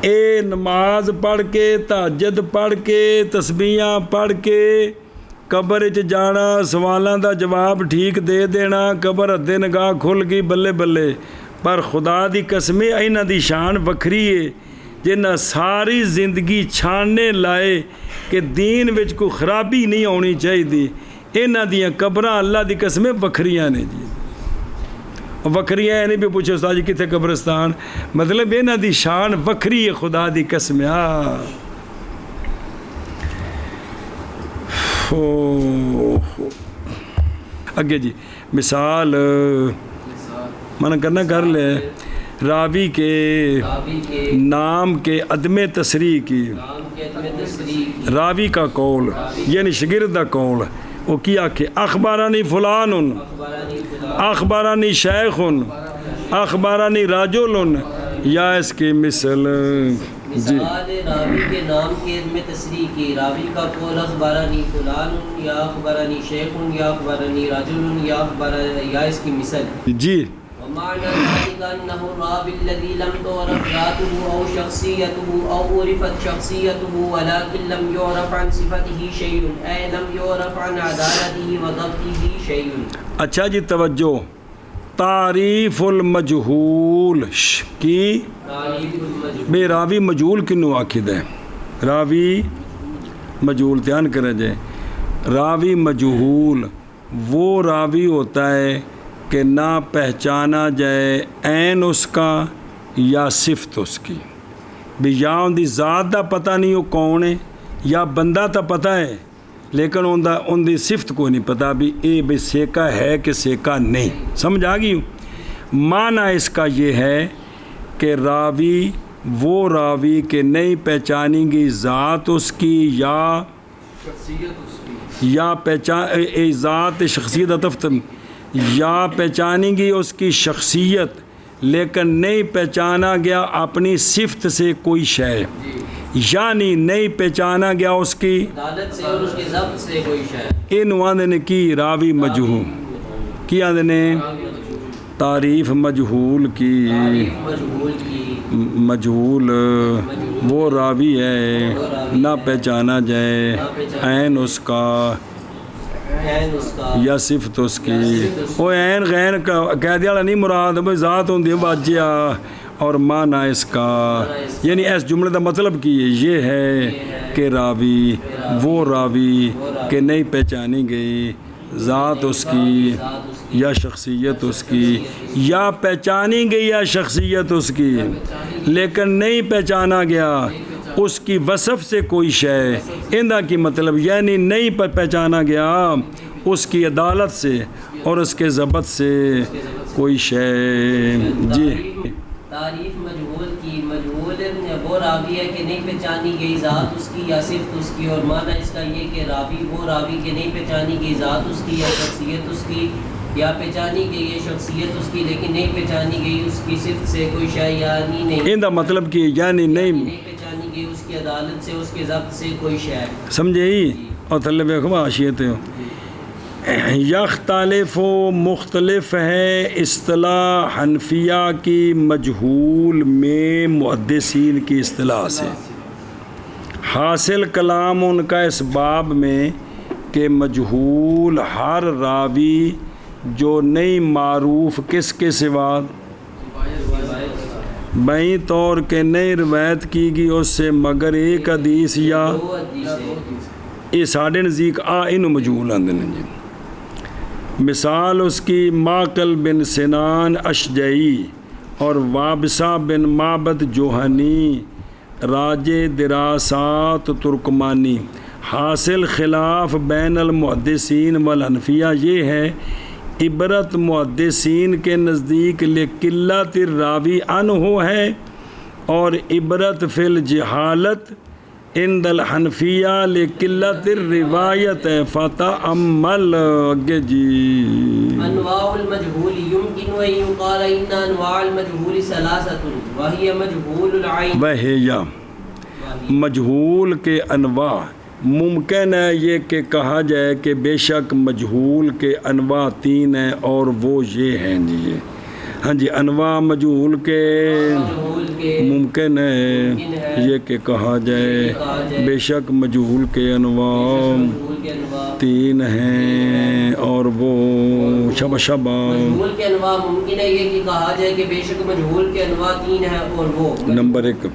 [SPEAKER 1] اے نماز پڑھ کے تہجد پڑھ کے تسبیحاں پڑھ کے قبر چ جانا سوالاں دا جواب ٹھیک دے دینا قبر ادے نگاہ کھل گئی بلے بلے. پر خدا دی قسم انہاں دی شان وکھری ہے جنہاں ساری زندگی چھاننے لائے کہ دین وچ کوئی خرابی نہیں ہونی چاہیے. انہاں دیاں قبراں اللہ دی قسم وکھریاں نے جی. وکھریاں نہیں بھی پوچھو استاد جی کتنے قبرستان مطلب انہاں دی شان وکھری ہے خدا دی قسم. اگے جی مثال من کرنا کر لے راوی کے نام کے عدم تصریح کی راوی کا قول یعنی شاگرد کا قول وہ کیا کہ اخبارانی فلان اخبارانی شیخ اخبارانی راجل یا اس کی مثل. جی
[SPEAKER 3] راوی کے نام کے علم تصریح کی راوی کا قول اخبارانی فلان یا اخبارانی شیخ یا اخبارانی رجل یا اس کی مثل.
[SPEAKER 1] جی
[SPEAKER 3] ومعنى ذلك أنه الراوي الذي لم تعرف ذاته أو شخصيته أو عرفت شخصيته ولكن لم يعرف عن صفته شيء أي لم يعرف عن عدالته وضبطه شيء.
[SPEAKER 1] اچھا جی توجہ تعریف المجہول کی بے راوی مجہول کنو آکھد ہے راوی مجہول دھیان کرے جائے راوی مجہول وہ راوی ہوتا ہے کہ نہ پہچانا جائے عین اس کا یا صفت اس کی بھی یا ان دی ذات دا پتہ نہیں وہ کون ہے یا بندہ تا پتہ ہے لیکن ان دی صفت کو نہیں پتہ بھی اے بھی سیکا ہے کہ سیکا نہیں. سمجھ آ گئی. معنی اس کا یہ ہے کہ راوی وہ راوی کہ نہیں پہچانی گئی ذات اس کی یا ذات شخصیت تفتم یا پہچانی گئی اس کی شخصیت لیکن نہیں پہچانا گیا اپنی صفت سے کوئی شے یعنی نہیں پہچانا گیا اس کی
[SPEAKER 3] عدالت سے اور اس کے ضبط سے کوئی شے.
[SPEAKER 1] ان آدھے نے کی راوی مجہول کی آدھے نے تعریف مجہول کی مجہول وہ راوی ہے نہ پہچانا جائے عین اس کا یا صفت اس کی. وہ عین غین کا قید والا نہیں مراد بھائی ذات ہوندی ہے واجیہ اور معنی اس کا یعنی اس جملے کا مطلب کی یہ ہے کہ راوی وہ راوی کہ نہیں پہچانی گئی ذات اس کی یا شخصیت اس کی یا پہچانی گئی یا شخصیت اس کی لیکن نہیں پہچانا گیا اس کی وصف سے کوئی شے اندہ کی مطلب یعنی نہیں پہچانا گیا اس کی عدالت سے اور اس کے ضبط سے کوئی شے. جی
[SPEAKER 3] تعریف مجہول کی مجہول وہ راوی ہے کہ نہیں پہچانی گئی ذات اس کی یا صفت اس کی اور معنی اس کا یہ کہ راوی وہ راوی کہ نہیں پہچانی گئی ذات اس کی یا شخصیت اس کی یا پہچانی گئی ہے شخصیت اس کی لیکن نہیں پہچانی گئی اس کی صفت سے کوئی شے یعنی نہیں
[SPEAKER 1] اندہ مطلب کی یعنی نہیں
[SPEAKER 3] پہچانی گئی اس کی عدالت سے اس کے ضبط سے کوئی شے.
[SPEAKER 1] سمجھے ہی اور تھلے بیکھو آشیت ہو یختلف و مختلف ہے اصطلاح حنفیہ کی مجہول میں محدثین کی اصطلاح سے. حاصل کلام ان کا اس باب میں کہ مجہول ہر راوی جو نہیں معروف کس کے سوا بئی طور کے نہیں روایت کی گئی اس سے مگر ایک حدیث یا یہ ساڑھے نزدیک انہوں مجہول آندے جی. مثال اس کی ماقل بن سنان اشجعی اور وابسہ بن معبد جوہنی راج دراسات ترکمانی. حاصل خلاف بین المحدثین والحنفیہ یہ ہے عبرت محدثین کے نزدیک لقلت الراوی عنہ ہے اور عبرت فی الجہالت عند الحنفیہ لقلت الروایت فتأمل. جی
[SPEAKER 3] انواع المجهول يمكن ان يقال ان انواع المجهول ثلاثه وهي مجهول العين
[SPEAKER 1] وہیا مجہول کے انواع ممکن ہے یہ کہ کہا جائے کہ بے شک مجہول کے انواع 3 ہیں اور وہ یہ ہیں جی ہاں جی انواع مجہول کے ممکن ہے یہ کہ کہا جائے بے شک مجہول کے انواع 3 ہیں اور وہ شبہ
[SPEAKER 3] مجہول کے انواع ممکن ہے یہ کہ کہا جائے کہ بے شک مجہول کے انواع 3 ہیں اور وہ
[SPEAKER 1] نمبر 1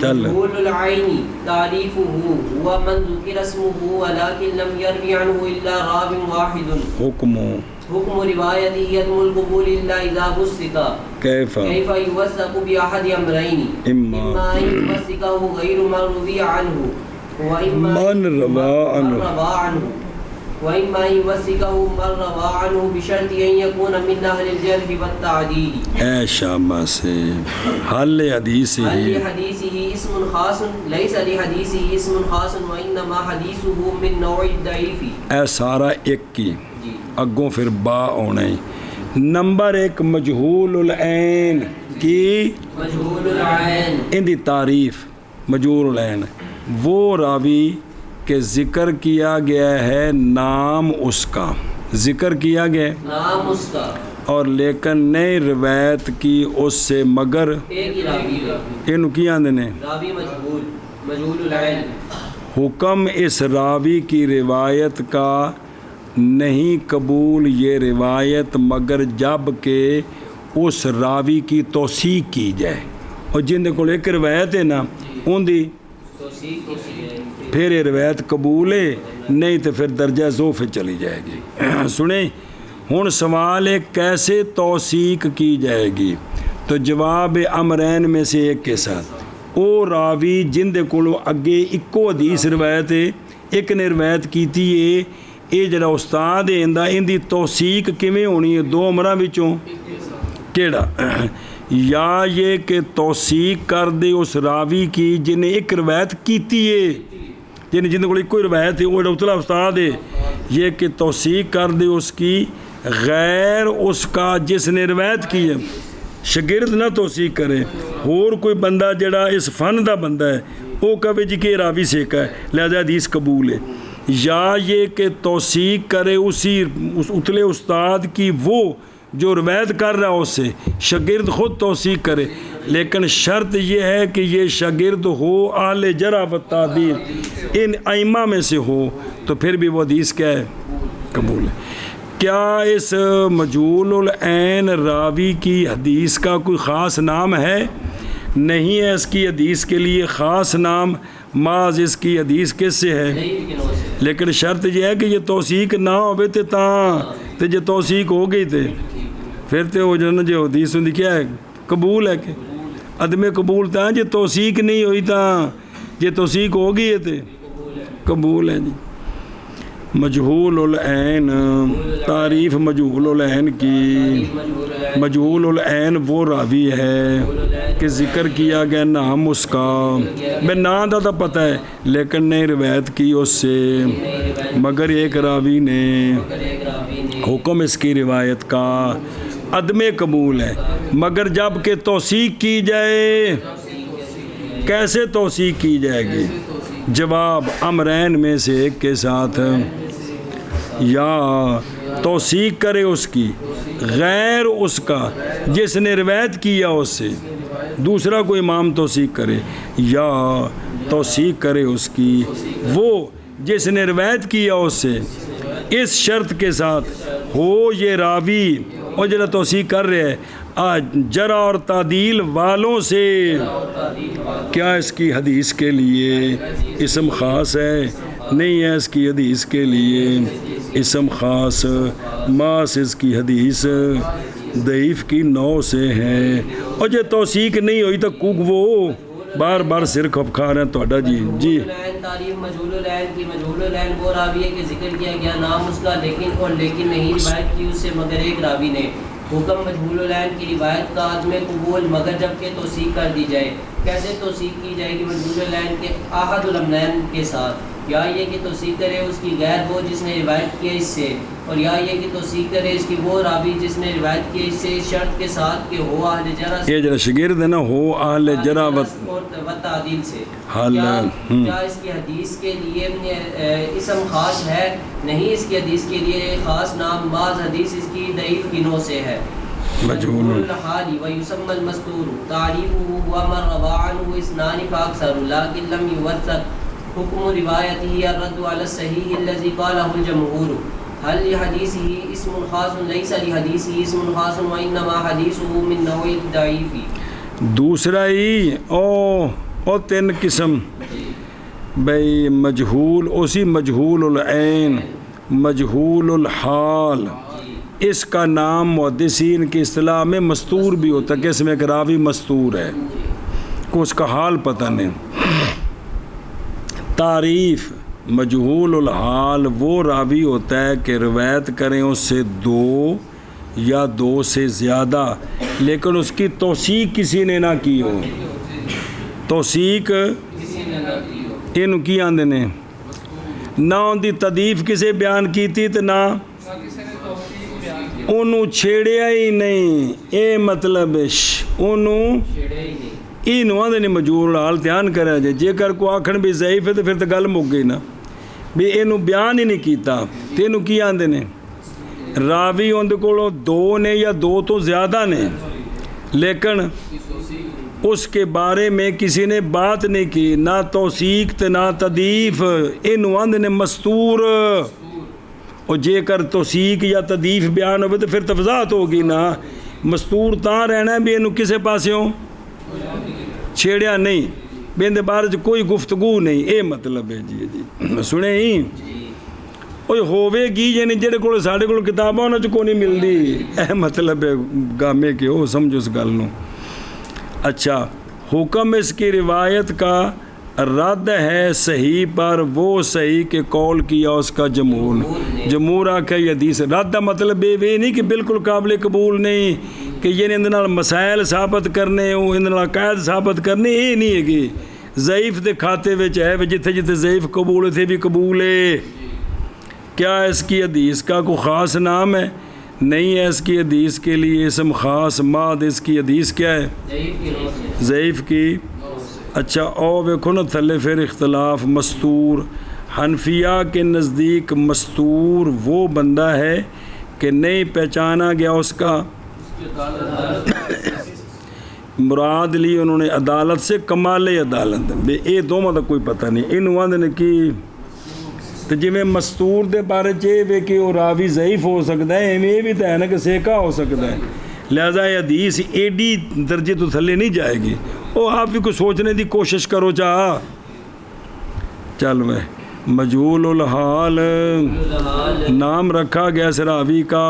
[SPEAKER 1] چل
[SPEAKER 3] مجهول العين تعريفه هو من ذكر اسمه ولكن لم يروي عنه الا راو واحد
[SPEAKER 1] حکم
[SPEAKER 3] روايته يتم القبول الا اذا وثق
[SPEAKER 1] كيف
[SPEAKER 3] يوثق باحد امرين
[SPEAKER 1] اما
[SPEAKER 3] ان يوثقه غير من روي عنه واما
[SPEAKER 1] من روى عنه
[SPEAKER 3] وإما يوثقه من روى عنه بشرط أن يكون من أهل الجرح والتعديل.
[SPEAKER 1] اے شاباش سے حل حدیثه
[SPEAKER 3] اسم خاص ليس لحديثه اسم خاص وإنما حديثه من نوع الضعيف.
[SPEAKER 1] اے سارا ایک کی اگوں پھر با ہونا ہے. نمبر 1 مجہول العین کی
[SPEAKER 3] مجہول العین
[SPEAKER 1] ان دی تعریف مجہول العین وہ راوی کہ ذکر کیا گیا ہے نام اس کا ذکر کیا گیا
[SPEAKER 3] نام اس کا
[SPEAKER 1] اور لیکن نئی روایت کی اس سے مگر
[SPEAKER 3] ایک ہی راوی
[SPEAKER 1] انہوں کی آندے نے
[SPEAKER 3] راوی مجہول العین
[SPEAKER 1] حکم اس راوی کی روایت کا نہیں قبول یہ روایت مگر جب کہ اس راوی کی توثیق کی جائے اور جن کو ایک روایت ہے نا ان دی پھر یہ روایت قبول ہے نہیں تو پھر درجہ ضعف چلی جائے گی. سنیں ہن سوال ہے کیسے توثیق کی جائے گی تو جواب امرین میں سے ایک کے ساتھ او راوی جن دے کولو اگے اکو حدیث روایت ہے ایک نے روایت کیتی ہے یہ جڑا استاد ہے ان دی توثیق کیویں ہونی ہے 2 امراں وچوں کیڑا یا یہ کہ توثیق کر دے اس راوی کی جن نے ایک روایت کیتی ہے جن کو کوئی روایت ہے وہ اتلا استاد ہے یہ کہ توثیق کر دے اس کی غیر اس کا جس نے روایت کی ہے شاگرد نہ توثیق کرے اور کوئی بندہ جڑا اس فن دا بندہ ہے وہ کہے جی کہ راوی سے کا ہے لہذا حدیث قبول ہے یا یہ کہ توثیق کرے اسی اتلے استاد کی وہ جو روایت کر رہا اس سے شاگرد خود توثیق کرے لیکن شرط یہ ہے کہ یہ شاگرد ہو اہل جرح و تعدیل ان ائمہ میں سے ہو تو پھر بھی وہ حدیث کیا ہے قبول ہے. کیا اس مجہول العین راوی کی حدیث کا کوئی خاص نام ہے؟ نہیں ہے اس کی حدیث کے لیے خاص نام معاذ اس کی حدیث کس سے ہے لیکن شرط یہ ہے کہ یہ توثیق نہ ہوئے تو جو توثیق ہو گئی تھے پھر تو وہ جو حدیث ہوندی کیا ہے قبول ہے کہ عدم قبول تھا جی توثیق نہیں ہوئی تھا جی توثیق ہو گئی ہے تو قبول ہے جی. مجہول العین تعریف مجہول العین کی مجہول العین وہ راوی ہے کہ ذکر کیا گیا نام اس کا میں نام دا پتہ ہے لیکن نہیں روایت کی اس سے مگر ایک راوی نے حکم اس کی روایت کا عدم قبول ہے مگر جب کہ توثیق کی جائے کیسے توثیق کی جائے گی جواب امرین میں سے ایک کے ساتھ یا توثیق کرے اس کی غیر اس کا جس نے روایت کیا اس سے دوسرا کوئی امام توثیق کرے یا توثیق کرے اس کی وہ جس نے روایت کیا اس سے اس شرط کے ساتھ ہو یہ راوی اور جنہیں توثیق کر رہے ہیں جرح اور تعدیل والوں سے کیا اس کی حدیث کے لیے اسم خاص ہے نہیں ہے اس کی حدیث کے لیے اسم خاص ماس اس کی حدیث ضعیف کی 9 سے ہے اور جو توثیق نہیں ہوئی تو کوک وہ بار بار سر کھپ کھا رہے ہیں توڑا جی
[SPEAKER 3] تعریف مجہول العین کی مجہول العین وہ راوی ہے کہ ذکر کیا گیا نام اس کا لیکن نہیں روایت کی اس سے مگر ایک راوی نے حکم مجہول العین کی روایت کا عدم قبول مگر جب کہ توثیق کر دی جائے کیسے توثیق کی جائے گی مجہول العین کے احد الامرین کے ساتھ یا یہ کہ توثیق کرے اس کی غیر وہ جس نے روایت کیا اس سے اور یا یہ کہ توثیق کرے اس کی وہ راوی جس نے روایت کی اس سے شرط کے ساتھ کہ ہو اہل جرح
[SPEAKER 1] یہ جرا شگرد ہے نا، ہو اہل جرح و
[SPEAKER 3] تعدیل سے،
[SPEAKER 1] حال
[SPEAKER 3] کیا اس کی حدیث کے لیے اسم خاص ہے؟ نہیں، اس کی حدیث کے لیے خاص نام، بعض حدیث اس کی ضعیف گنوں سے ہے۔
[SPEAKER 1] مجہول
[SPEAKER 3] الحال ويسمى المستور تعریفه هو من روى عنه اثنان فاكثر لكن لم يوثق حكم روايته الرد على الصحيح الذي قاله الجمهور هل لحديثه اسم خاص ليس لحديثه اسم خاص وانما حديثه من نوع الضعيف۔
[SPEAKER 1] دوسرا ہی او تین قسم بھئی مجہول، اسی مجہول العین، مجہول الحال، اس کا نام محدثین کی اصطلاح میں مستور بھی ہوتا ہے کہ اس میں ایک راوی مستور ہے، کو اس کا حال پتہ نہیں۔ تعریف مجہول الحال وہ راوی ہوتا ہے کہ روایت کریں اس سے دو یا دو سے زیادہ، لیکن اس کی توثیق کسی نے نہ کی ہو۔ توثیق ان کی آندے نے نہ ان دی تضعیف کسے بیان کی تھی تو نہ انہوں چھیڑیا ہی نہیں، اے مطلب انہوں اینوں آندے نے مجہول الحال دھیان کرا جائے، جے کر کو آکھن بھی ضعیف ہے تو پھر تو گل مک گئی نا، بھی اینوں بیان ہی نہیں کیتا، تینوں کی آندے نے راوی اندے کو دو نے یا دو تو زیادہ نے، لیکن اس کے بارے میں کسی نے بات نہیں کی، نہ توثیق تے نہ تضعیف، اینوں آندے نے مستور۔ اور جے کر توثیق یا تضعیف بیان ہوئے تو پھر تفضاحت ہوگی نا، مستور تاں رہنا ہے بھی اینوں کسے پاسے ہوں چھیڑیا نہیں، بیندے بارے جو کوئی گفتگو نہیں، اے مطلب ہے۔ جی سنے ہی ہووے گی یعنی جڑے کو ساڑھے کو کتاباں نہ کو نہیں مل دی، اے مطلب ہے گامے کے ہو، سمجھو اس گل نو۔ اچھا، حکم اس کی روایت کا رد ہے صحیح پر وہ صحیح کے قول کیا اس کا جمہور آکھا یہ حدیث رد دا مطلب یہ نہیں کہ بالکل قابل قبول نہیں، کہ یہ اندر مسائل ثابت کرنے ہوں، اندر قائد ثابت کرنے، یہ نہیں ہے کہ ضعیف دے کھاتے وچ ہے، جتھے جتھے ضعیف قبول تھے بھی قبول ہے۔ کیا اس کی حدیث کا کوئی خاص نام ہے؟ نہیں ہے اس کی حدیث کے لیے اسم خاص، ماد اس کی حدیث کیا ہے؟ ضعیف کی۔ اچھا او ویکھو نا تھلے پھر اختلاف مستور، حنفیہ کے نزدیک مستور وہ بندہ ہے کہ نہیں پہچانا گیا اس کا، مراد لی انہوں نے عدالت سے کمال عدالت، بے اے دوما دا کوئی پتہ نہیں، انہوں نے کی تو جی میں مستور دے بارے چاہے کہ وہ راوی ضعیف ہو سکتا ہے، یہ بھی تو ہے نا کہ سیکا ہو سکتا ہے، لہذا یہ حدیث ایڈی درجے تو تھلے نہیں جائے گی۔ او آپ بھی کوئی سوچنے دی کوشش کرو چاہا چل میں مجہول الحال نام رکھا گیا اس راوی کا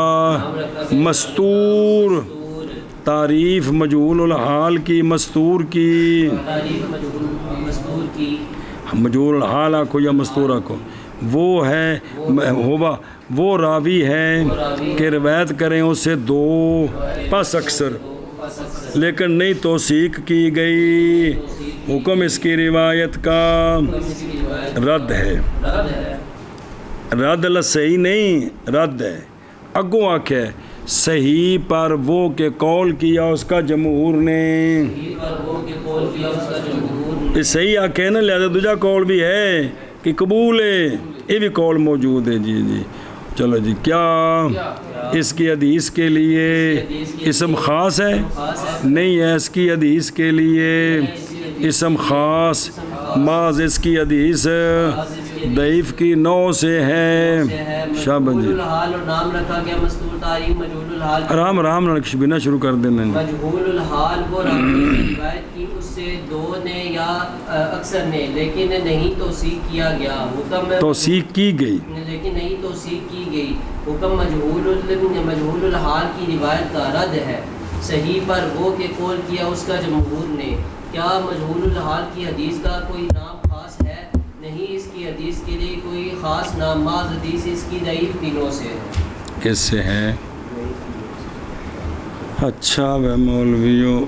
[SPEAKER 1] مستور، تعریف مجہول الحال کی مستور کی، مجہول الحال آکھو یا مستور آکھو، وہ ہے وہ راوی ہے کہ روایت کریں اس سے دو پس اکثر، لیکن نہیں توثیق کی گئی، حکم اس کی روایت کا رد ہے، رد صحیح نہیں رد ہے۔ اگوں آکھے صحیح پر وہ کہ قول کیا اس کا جمہور نے، یہ صحیح آکھے نا، لہذا دوجا قول بھی ہے کہ قبول ہے، یہ بھی قول موجود ہے۔ جی چلو جی، کیا اس کی حدیث کے لیے اسم خاص ہے؟ نہیں ہے اس کی حدیث کے لیے اسم خاص، بعض اس کی حدیث ضعیف کی نو سے ہے۔ شاباش جی، آرام آرام نقش بنا شروع کر دینا۔
[SPEAKER 3] مجہول الحال وہ راوی نے روایت کی اس سے دو نے یا اکثر نے، لیکن نہیں توثیق کیا گیا، حکم
[SPEAKER 1] توثیق کی گئی
[SPEAKER 3] لیکن نہیں توثیق کی گئی، حکم مجہول الحال کی روایت کا رد ہے صحیح پر وہ کہ قول کیا اس کا جمہور نے۔ کیا مجہول الحال کی حدیث کا کوئی نام خاص ہے؟ نہیں، اس کی حدیث کے لیے کوئی خاص نام، بعض حدیث اس کی ضعیف گنوں سے ہے۔
[SPEAKER 1] کس سے ہے؟ اچھا وہ مولویوں